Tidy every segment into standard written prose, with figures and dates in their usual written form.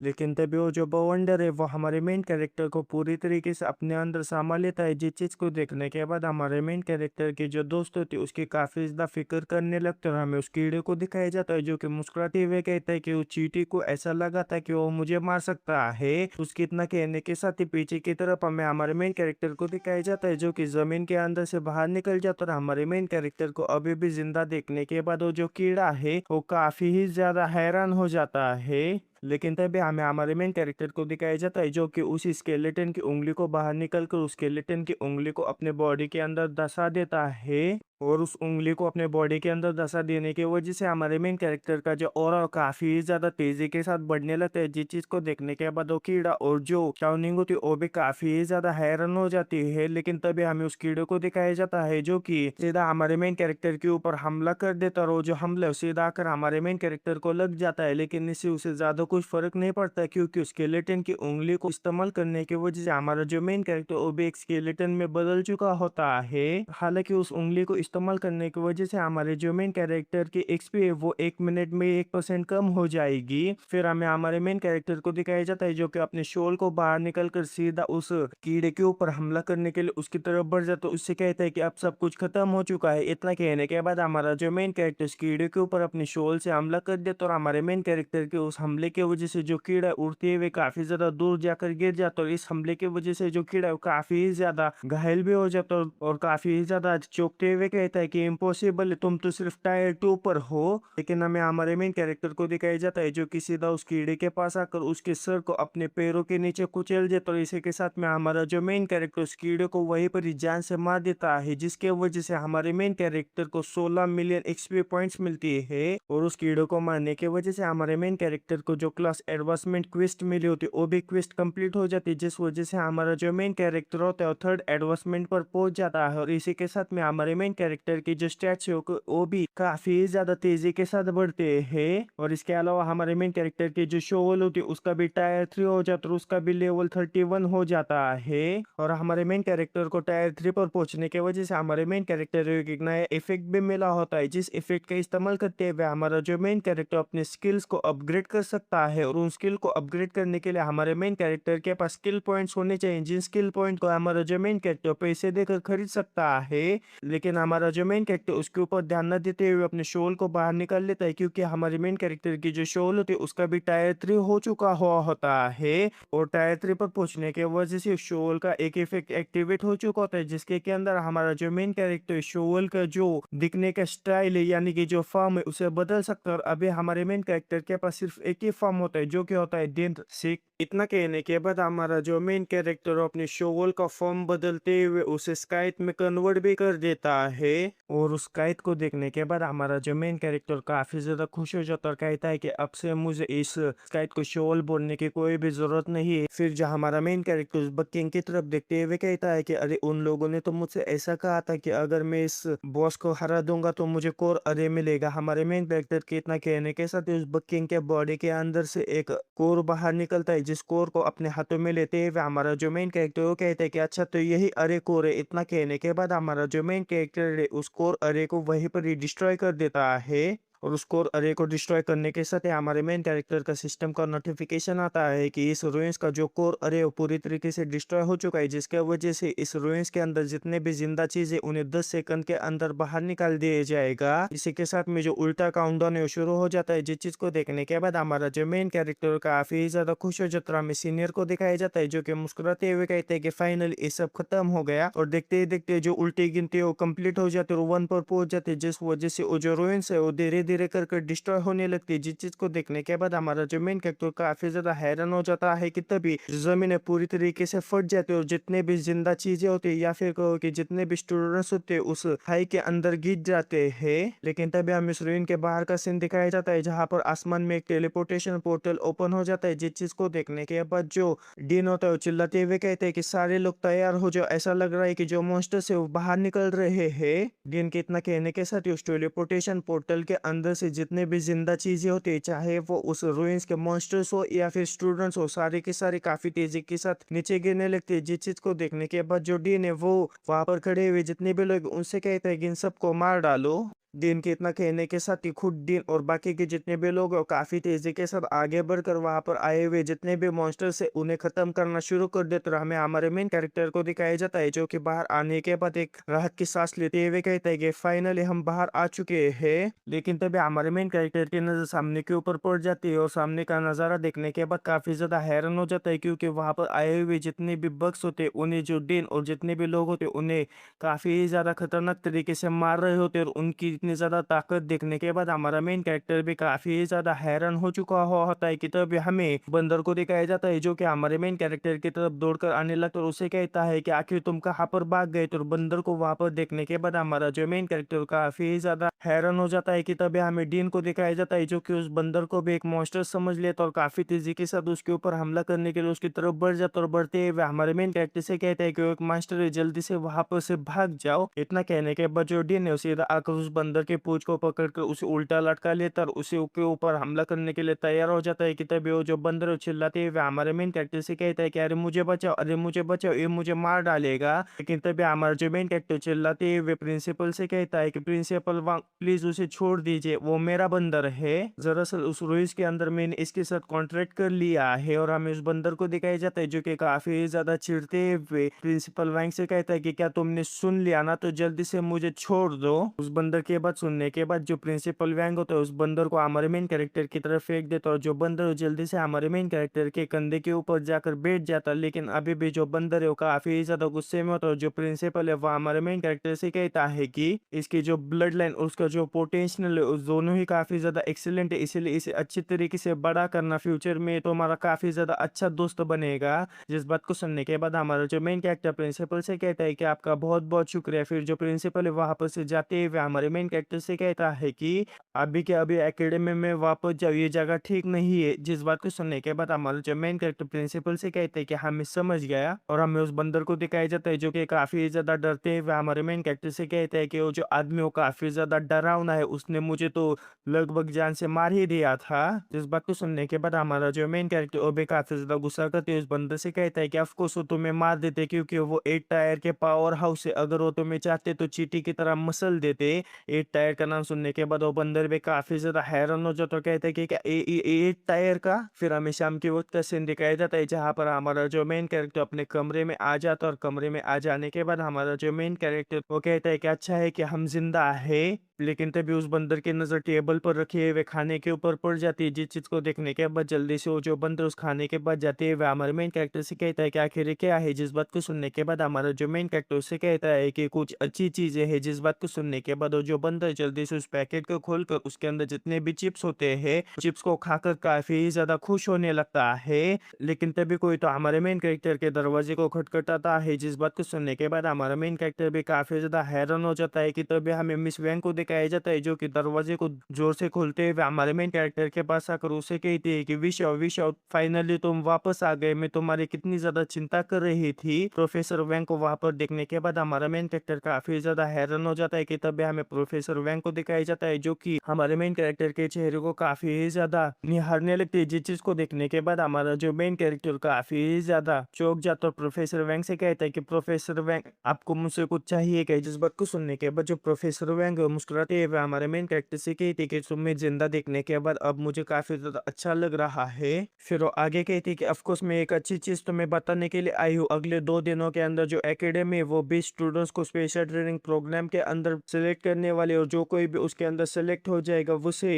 लेकिन तभी वो जो बवंडर है वो हमारे मेन कैरेक्टर को पूरी तरीके से अपने अंदर समा लेता है, जिस चीज़ को देखने के बाद हमारे मेन कैरेक्टर की जो दोस्त होती है उसकी काफ़ी ज़्यादा फिक्र करने लगते हैं। और हमें उस कीड़े को दिखाया जाता है जो कि मुस्कुराते हुए कहता है कि वो चींटी को ऐसा लगा था कि वो मुझे मार सकता है। उसके इतना कहने के साथ ही पीछे की तरफ हमें हमारे मेन कैरेक्टर को दिखाया जाता है जो कि ज़मीन के अंदर से बाहर निकल जाता है। और हमारे मेन कैरेक्टर को अभी भी जिंदा देखने के बाद वो जो कीड़ा है वो काफ़ी ही ज़्यादा हैरान हो जाता है। लेकिन तभी हमें हमारे मेन कैरेक्टर को दिखाया जाता है जो कि उस स्केलेटन की उंगली को बाहर निकल कर उस स्केलेटन की उंगली को अपने बॉडी के अंदर धसा देता है। और उस उंगली को अपने बॉडी के अंदर धसा देने की वजह से हमारे मेन कैरेक्टर का जो ऑरा काफी ज्यादा तेजी के साथ बढ़ने लगता है, जिस चीज को देखने के बाद वो कीड़ा और जो चाउनिंग होती है वो भी काफी ज्यादा हैरान हो जाती है। लेकिन तभी हमें उस कीड़े को दिखाया जाता है जो कि सीधा हमारे मेन कैरेक्टर के ऊपर हमला कर देता है। और वो जो हमला है वो सीधा आकर हमारे मेन कैरेक्टर को लग जाता है, लेकिन इससे उसे ज्यादा कुछ फर्क नहीं पड़ता क्योंकि उस स्केलेटन की उंगली को इस्तेमाल करने की वजह से हमारा जो मेन कैरेक्टर वो भी एक स्केलेटन में बदल चुका होता है। हालांकि उस उंगली को इस्तेमाल करने की वजह से हमारे जो मेन कैरेक्टर की एक्सपी है वो 1 मिनट में 1% कम हो जाएगी। फिर हमें हमारे मेन कैरेक्टर को दिखाया जाता है जो कि अपने शोल को बाहर निकल कर सीधा उस कीड़े के ऊपर हमला करने के लिए उसकी तरफ बढ़ जाता है। उससे कहता है कि अब सब कुछ खत्म हो चुका है। इतना कहने के बाद हमारा जो मेन कैरेक्टर उस कीड़े के ऊपर अपने शोल से हमला कर देता है और हमारे मेन कैरेक्टर के उस हमले की वजह से जो कीड़ा उड़ते हुए काफी ज्यादा दूर जाकर गिर जाता है। और इस हमले की वजह से जो कीड़ा है वो काफी ज्यादा घायल भी हो जाता है और काफी ज्यादा चौंकते हुए कहता है कि इम्पॉसिबल है, तुम तो सिर्फ टायर 2 पर हो। लेकिन हमें हमारे मेन कैरेक्टर को दिखाया जाता है जो कि सीधा उस कीड़े के पास आकर उसके सर को अपने पैरों के नीचे कुचल देता है। और इसी के साथ में हमारा जो मेन कैरेक्टर उस कीड़े को वहीं पर ही जान से मार देता है, जिसके वजह से हमारे मेन कैरेक्टर को 16 मिलियन एक्सपी पॉइंट्स मिलती है। और उस कीड़े को मारने की वजह से हमारे मेन कैरेक्टर को जो क्लास एडवांसमेंट क्वेस्ट मिली होती है वो भी क्वेस्ट कंप्लीट हो जाती है, जिस वजह से हमारा जो मेन कैरेक्टर होता है वो थर्ड एडवांसमेंट पर पहुंच जाता है। और इसी के साथ में हमारे मेन कैरेक्टर की जो स्टैट्स है वो भी काफी ज्यादा तेजी के साथ बढ़ते हैं। और इसके अलावा हमारे मेन कैरेक्टर की जो शोल होती है उसका भी टायर 3 हो जाता है और उसका भी लेवल 31 हो जाता है। और हमारे मेन कैरेक्टर को टायर 3 पर पहुंचने की वजह से हमारे मेन कैरेक्टर को एक नया इफेक्ट भी मिला होता है, जिस इफेक्ट का इस्तेमाल करते हुए हमारा जो मेन कैरेक्टर अपने स्किल्स को अपग्रेड कर सकता है। और उन स्किल को अपग्रेड करने के लिए हमारे मेन कैरेक्टर के पास स्किल पॉइंट्स होने चाहिए, जिन स्किल पॉइंट को हमारा जो मेन कैरेक्टर पैसे देकर खरीद सकता है। लेकिन हमारा जो मेन कैरेक्टर उसके ऊपर ध्यान न देते हुए अपने शोल को बाहर निकाल लेता है, क्योंकि हमारे मेन कैरेक्टर की जो शोल होती है उसका भी टायर 3 हो चुका हुआ होता है। और टायर 3 पर पहुंचने के वजह से शोल का एक इफेक्ट एक्टिवेट हो चुका होता है, जिसके के अंदर हमारा जो मेन कैरेक्टर शोल का जो दिखने का स्टाइल है यानी कि जो फॉर्म है उसे बदल सकता है। और अभी हमारे मेन कैरेक्टर के पास सिर्फ एक ही फॉर्म होता है जो कि होता है डेंथ सिक। इतना कहने के बाद हमारा जो मेन कैरेक्टर अपने शोल का फॉर्म बदलते हुए उसे स्काइट में कन्वर्ट भी कर देता है। और उस स्काइट को देखने के बाद हमारा जो मेन कैरेक्टर काफी ज्यादा खुश हो जाता है और कहता है कि अब से मुझे इस स्काइट को शोल बोलने की कोई भी जरूरत नहीं है। फिर जो हमारा मेन कैरेक्टर उस बकिंग की तरफ देखते हुए कहता है कि अरे उन लोगों ने तो मुझसे ऐसा कहा था कि अगर मैं इस बॉस को हरा दूंगा तो मुझे कोर अरे मिलेगा। हमारे मेन कैरेक्टर के इतना कहने के साथ ही उस बकिंग के बॉडी के अंदर से एक कोर बाहर निकलता है, जिस कोर को अपने हाथों में लेते हुए हमारा जो मेन कैरेक्टर वो कहता है कि अच्छा तो यही अरे कोर है। इतना कहने के बाद हमारा जो मेन कैरेक्टर है उस कोर अरे को वहीं पर ही डिस्ट्रॉय कर देता है। और उस कोर अरे को डिस्ट्रॉय करने के साथ ही हमारे मेन कैरेक्टर का सिस्टम का नोटिफिकेशन आता है कि इस रुइंस का जो कोर अरे है वो पूरी तरीके से डिस्ट्रॉय हो चुका है, जिसके वजह से इस रुइंस के अंदर जितने भी जिंदा चीजें उन्हें 10 सेकंड के अंदर बाहर निकाल दिया जाएगा। इसी के साथ में जो उल्टा काउंटडाउन है वो शुरू हो जाता है, जिस चीज को देखने के बाद हमारा जो मेन कैरेक्टर काफी ज्यादा खुश हो जाता है। हमें सीनियर को दिखाया जाता है जो कि मुस्कुराते हुए कहते हैं कि फाइनली ये सब खत्म हो गया। और देखते ही देखते जो उल्टी गिनती है वो कंप्लीट हो जाती है और 1 पर पहुंच जाती है, जिस वजह से वो जो रुइंस है वो धीरे धीरे कर डिस्ट्रॉय होने लगती है। जिस चीज को देखने के बाद हमारा जो मेन कैरेक्टर काफी ज्यादा हैरान हो जाता है कि तभी जमीन पूरी तरीके से फट जाती है और जितने भी जिंदा चीजें होती है या फिर कहो कि जितने भी स्टूडेंट्स होते हैं उस खाई के अंदर गिर जाते हैं। लेकिन तभी हमें इस रुइन के बाहर का सीन दिखाया जाता है जहां पर आसमान में एक टेलीपोर्टेशन पोर्टल ओपन हो जाता है, जिस चीज को देखने के बाद जो डीन होता है वो चिल्लाते हुए कहते हैं कि सारे लोग तैयार हो जाओ, ऐसा लग रहा है कि जो मॉन्स्टर से वो बाहर निकल रहे हैं। डीन के इतना कहने के साथ ही उस टेलीपोर्टेशन पोर्टल के अंदर से जितने भी जिंदा चीजें होती है, चाहे वो उस रुइंस के मॉन्स्टर्स हो या फिर स्टूडेंट्स हो, सारे के सारे काफी तेजी के साथ नीचे गिरने लगते हैं। जिस चीज को देखने के बाद जो डीन है वो वहां पर खड़े हुए जितने भी लोग उनसे कहते हैं कि इन सबको मार डालो। डीन के इतना कहने के साथ ही खुद डीन और बाकी के जितने भी लोग हैं, वो काफी तेजी के साथ आगे बढ़कर वहां पर आए हुए जितने भी मॉन्स्टर्स है उन्हें खत्म करना शुरू कर देते, और हमें हमारे मेन कैरेक्टर को दिखाया जाता है जो कि बाहर आने के बाद एक राहत की सांस लेते हुए कहता है कि फाइनली हम बाहर आ चुके हैं। लेकिन तभी हमारे मेन कैरेक्टर की नजर सामने के ऊपर पड़ जाती है, और सामने का नजारा देखने के बाद काफी ज्यादा हैरान हो जाता है, क्योंकि वहां पर आए हुए जितने भी बग्स होते हैं उन्हें जो डीन और जितने भी लोग होते हैं उन्हें काफी ज्यादा खतरनाक तरीके से मार रहे होते हैं, और उनकी इतनी ज्यादा ताकत देखने के बाद हमारा मेन कैरेक्टर भी काफी ज्यादा हैरान हो चुका होता है कि तब हमें बंदर को दिखाया जाता है जो कि हमारे मेन कैरेक्टर की तरफ दौड़कर आने लगता है, और उसे कहता है कि आखिर तुम कहाँ पर भाग गए। तो बंदर को वहां पर देखने के बाद हमारा जो मेन कैरेक्टर काफी ज्यादा हैरान हो जाता है कि तभी हमें डीन को दिखाया जाता है जो कि उस बंदर को भी एक मॉन्स्टर समझ लेता है, और काफी तेजी के साथ उसके ऊपर हमला करने के लिए उसकी तरफ बढ़ जाता है, और बढ़ते हुए हमारे मेन कैरेक्टर से कहता है कि वो एक मास्टर है, जल्दी से वहां पर से भाग जाओ। इतना कहने के बाद जो डीन है उसे आकर उस बंदर के पूंछ को पकड़कर उसे उल्टा लटका लेता है, और उसे के ऊपर हमला करने के लिए तैयार हो जाता है कि तभी वो जो बंदर है वो चिल्लाते हुए हमारे मेन कैरेक्टर से कहता है कि अरे मुझे बचाओ, अरे मुझे बचाओ, ये मुझे मार डालेगा। लेकिन तभी हमारा जो मेन कैरेक्टर चिल्लाते हुए प्रिंसिपल से कहता है कि प्रिंसिपल प्लीज उसे छोड़ दीजिए, वो मेरा बंदर है। दरअसल उस रूइस के अंदर मैंने इसके साथ कॉन्ट्रैक्ट कर लिया है, और हमें उस बंदर को दिखाया जाता है जो कि काफी ज्यादा चिढ़ते हुए प्रिंसिपल वैंग से कहता है कि क्या तुमने सुन लिया ना, तो जल्दी से मुझे छोड़ दो। उस बंदर के बाद सुनने के बाद जो प्रिंसिपल वैंग होता है उस बंदर को हमारे मेन कैरेक्टर की तरफ फेंक देता है, और जो बंदर है जल्दी से हमारे मेन कैरेक्टर के कंधे के ऊपर जाकर बैठ जाता है। लेकिन अभी भी जो बंदर है वो काफी ज्यादा गुस्से में होता है, और जो प्रिंसिपल है वो हमारे मेन कैरेक्टर से कहता है कि इसकी जो ब्लड लाइन और उसका जो पोटेंशियल है उस दोनों ही काफी ज्यादा एक्सीलेंट है, इसीलिए इसे अच्छी तरीके से बड़ा करना फ्यूचर में तो हमारा काफी ज्यादा अच्छा दोस्त बनेगा। जिस बात को सुनने के बाद हमारा जो मेन कैरेक्टर प्रिंसिपल से कहता है कि आपका बहुत बहुत शुक्रिया। फिर जो प्रिंसिपल है वहां पर से जाते हुए हमारे मेन कैरेक्टर से कहता है कि अभी के अभी एकेडमी में वापस जाओ, ये जगह ठीक नहीं है। जिस बात को सुनने के बाद हमारा जो मेन कैरेक्टर प्रिंसिपल से कहते हैं कि हमें समझ गया, और हमें उस बंदर को दिखाया जाता है जो कि काफी ज्यादा डरते हुए हमारे मेन कैरेक्टर से कहते हैं कि वो जो आदमी वो काफी ज्यादा डरावना है, उसने मुझे तो लगभग जान से मार ही दिया था। जिस बात को सुनने के बाद हमारा जो मेन कैरेक्टर वो भी काफी ज्यादा गुस्सा करते हुए उस बंदर से कहता है कि ऑफ कोर्स वो तुम्हें मार देते, क्योंकि वो 8 टायर के पावर हाउस है, अगर वो तुम्हें चाहते तो चींटी की तरह मसल देते। 8 टायर का नाम सुनने के बाद वो बंदर भी काफी ज्यादा हैरान हो जाता है, कहता है कि क्या 8 टायर का। फिर हमें शाम के वक्त का सीन दिखाया जाता है जहाँ पर हमारा जो मेन कैरेक्टर अपने कमरे में आ जाता है, और कमरे में आ जाने के बाद हमारा जो मेन कैरेक्टर वो कहता है कि अच्छा है कि हम जिंदा है। लेकिन तभी उस बंदर की नजर टेबल पर रखे हुए खाने के ऊपर पड़ जाती है, जिस चीज को देखने के बाद जल्दी से वो जो बंदर उस खाने के बाद जाते हुए हमारे मेन कैरेक्टर से कहता है कि आखिर ये क्या है। जिस बात को सुनने के बाद हमारा जो मेन कैरेक्टर उससे कहता है कि कुछ अच्छी चीजें हैं। जिस बात को सुनने के बाद वो जो बंदर जल्दी से उस पैकेट को खोलकर उसके अंदर जितने भी चिप्स होते हैं चिप्स को खाकर काफी ज्यादा खुश होने लगता है। लेकिन तभी कोई तो हमारे मेन कैरेक्टर के दरवाजे को खटखटाता है। जिस बात को सुनने के बाद हमारा मेन कैरेक्टर भी काफी ज्यादा हैरान हो जाता है कि तभी हमें मिस वैंग को दिखाया जाता है जो कि दरवाजे को जोर से खोलते हुए हमारे मेन कैरेक्टर के पास आकर उसे कहती है कि विश आउट, फाइनली तुम वापस आ गए, मैं तुम्हारी कितनी ज्यादा चिंता कर रही थी। प्रोफेसर वैंग को वहां पर देखने के बाद हमारा मेन कैरेक्टर काफी ज्यादा हैरान हो जाता है कि तभी हमें प्रोफेसर वैंग को दिखाया जाता है जो कि हमारे मेन कैरेक्टर के चेहरे को काफी ज्यादा निहारने लगती है। जिस चीज को देखने के बाद हमारा जो मेन कैरेक्टर काफी ज्यादा चौंक जाता है, प्रोफेसर वैंग से कहता है कि प्रोफेसर वैंग आपको मुझसे कुछ चाहिए क्या। जिस बात को सुनने के बाद जो प्रोफेसर वैंग है, वो मुस्कुराते हुए हमारे मेन कैरेक्टर से कहती है कि तुम्हें जिंदा देखने के बाद अब मुझे काफी ज्यादा अच्छा लग रहा है। फिर वो आगे कहती है कि ऑफ कोर्स मैं एक अच्छी चीज तुम्हें बताने के लिए आई हूँ, अगले 2 दिनों के अंदर जो एकेडमी है वो 20 स्टूडेंट्स को स्पेशल ट्रेनिंग प्रोग्राम के अंदर सेलेक्ट करने वाले, और जो कोई भी उसके अंदर सेलेक्ट हो जाएगा उसे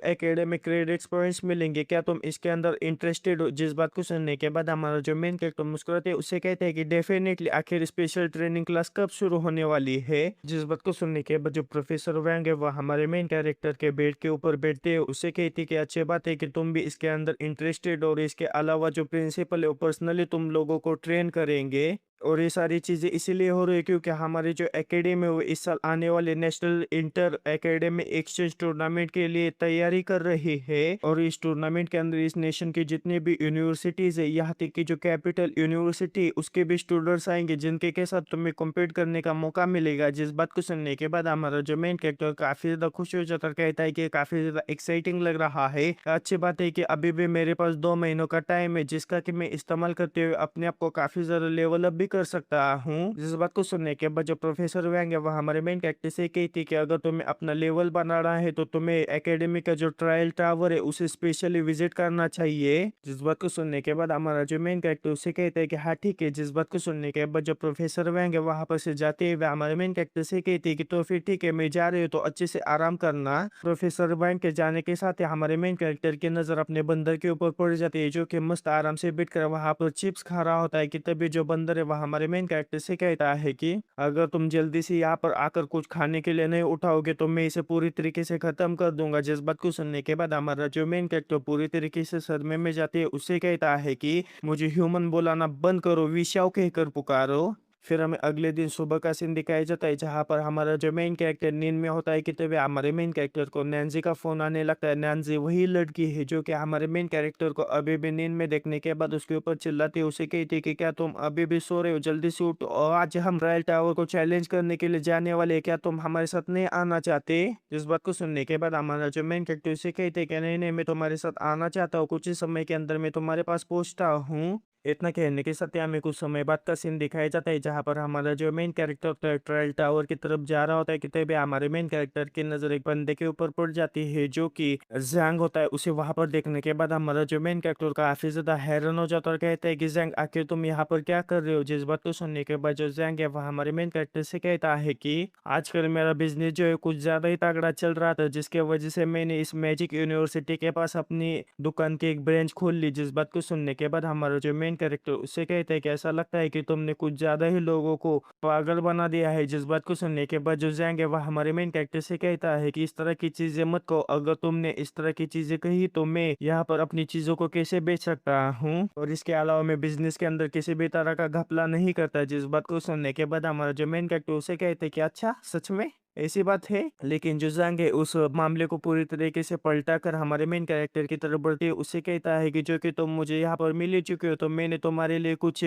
एकेडमिक क्रेडिट्स पॉइंट्स मिलेंगे। क्या तुम इसके अंदर इंटरेस्टेड हो। जिस बात को सुनने के बाद हमारा जो मेन कैरेक्टर मुस्कुराते हैं उससे कहते हैं कि डेफिनेटली, आखिर स्पेशल ट्रेनिंग क्लास कब शुरू होने वाली है। जिस बात को सुनने के बाद जो प्रोफेसर वैंग है वो हमारे मेन कैरेक्टर के बेड के ऊपर बैठते हैं, उससे कहती है कि अच्छी बात है कि तुम भी इसके अंदर इंटरेस्टेड, और इसके अलावा जो प्रिंसिपल है वो पर्सनली तुम लोगों को ट्रेन करेंगे। और ये सारी चीजें इसीलिए हो रही है क्योंकि हमारी जो एकेडमी है वो इस साल आने वाले national inter academy exchange tournament के लिए तैयारी कर रही है, और इस टूर्नामेंट के अंदर इस नेशन की जितनी भी यूनिवर्सिटीज है, यहाँ तक की जो कैपिटल यूनिवर्सिटी उसके भी स्टूडेंट्स आएंगे जिनके के साथ तुम्हें कम्पीट करने का मौका मिलेगा। जिस बात को सुनने के बाद हमारा जो मेन कैरेक्टर काफी ज्यादा खुश हो जाता है, कहता है कि काफी ज्यादा एक्साइटिंग लग रहा है। अच्छी बात है कि अभी भी मेरे पास 2 महीनों का टाइम है जिसका कि मैं इस्तेमाल करते हुए अपने आप को काफी ज्यादा लेवल अप भी कर सकता हूँ। जिस बात को सुनने के बाद जो प्रोफेसर वैंग है वो हमारे मेन कैरेक्टर से कहती कि अगर तुम्हें अपना लेवल बनाना है तो तुम्हें एकेडमी का जो ट्रायल टावर है उसे स्पेशली विजिट करना चाहिए। जिस बात को सुनने के बाद हमारा जो मेन कैरेक्टर उसे कहता है कि हाँ ठीक है। जिस बात को सुनने के बाद जो प्रोफेसर वैंग है वहां पर से जाते हुए हमारे मेन कैरेक्टर से कहती है कि तो फिर ठीक है, मैं जा रही हूँ तो अच्छे से आराम करना। प्रोफेसर वैंग के जाने के साथ ही हमारे मेन कैरेक्टर की नजर अपने बंदर के ऊपर पड़ जाती है जो कि मस्त आराम से बैठकर वहां पर चिप्स खा रहा होता है कि तभी जो बंदर है वह हमारे मेन कैरेक्टर से कहता है कि अगर तुम जल्दी से यहाँ पर आकर कुछ खाने के लिए नहीं उठाओगे तो मैं इसे पूरी तरीके से खत्म कर दूंगा। जिस बात को सुनने के बाद हमारा जो मेन कैरेक्टर पूरी तरीके से सदमे में जाती है, उससे कहता है कि मुझे ह्यूमन बुलाना बंद करो, विशाओ कहकर पुकारो। फिर हमें अगले दिन सुबह का सीन दिखाया जाता है जहाँ पर हमारा जो मेन कैरेक्टर नींद में होता है कि तभी हमारे मेन कैरेक्टर को नैन्सी का फोन आने लगता है। नैन्सी वही लड़की है जो कि हमारे मेन कैरेक्टर को अभी भी नींद में देखने के बाद उसके ऊपर चिल्लाती है, उसे कहती है कि क्या तुम अभी भी सो रहे हो, जल्दी से उठो और आज हम रॉयल टावर को चैलेंज करने के लिए जाने वाले हैं, क्या तुम हमारे साथ नहीं आना चाहते। जिस बात को सुनने के बाद हमारा जो मेन कैरेक्टर उसे कहते हैं कि नहीं नहीं, मैं तुम्हारे साथ आना चाहता हूँ, कुछ ही समय के अंदर मैं तुम्हारे पास पहुंचता हूँ। इतना कहने के साथ ही हमें कुछ समय बाद का सीन दिखाया जाता है जहाँ पर हमारा जो मेन कैरेक्टर ट्रायल टावर की तरफ जा रहा होता है कि तभी हमारे मेन कैरेक्टर की नजर एक बंदे के ऊपर पड़ जाती है जो कि जैंग होता है। उसे वहां पर देखने के बाद हमारा जो मेन कैरेक्टर काफी ज्यादा हैरान हो जाता है और कहता है कि जैंग आखिर तुम यहाँ पर क्या कर रहे हो। जिस बात को सुनने के बाद जो जैंग है वह हमारे मेन कैरेक्टर से कहता है कि आजकल मेरा बिजनेस जो है कुछ ज्यादा ही तगड़ा चल रहा था, जिसके वजह से मैंने इस मैजिक यूनिवर्सिटी के पास अपनी दुकान की एक ब्रांच खोल ली। जिस बात को सुनने के बाद हमारा जो मेन कैरेक्टर उससे कहते हैं कि ऐसा लगता है कि तुमने कुछ ज्यादा ही लोगों को पागल बना दिया है। जिस बात को सुनने के बाद जो जैंग है वह हमारे मेन कैरेक्टर से कहता है कि इस तरह की चीजें मत कहो, अगर तुमने इस तरह की चीजें कही तो मैं यहाँ पर अपनी चीजों को कैसे बेच सकता हूँ, और इसके अलावा मैं बिजनेस के अंदर किसी भी तरह का घपला नहीं करता। जिस बात को सुनने के बाद हमारा जो मेन कैरेक्टर उसे कहते हैं कि अच्छा सच में ऐसी बात है। लेकिन जो जंग है उस मामले को पूरी तरीके से पलटा कर हमारे मेन कैरेक्टर की तरफ बढ़ती है, उससे कहता है कि जो कि तुम मुझे यहाँ पर मिल ही चुके हो तो मैंने तुम्हारे लिए कुछ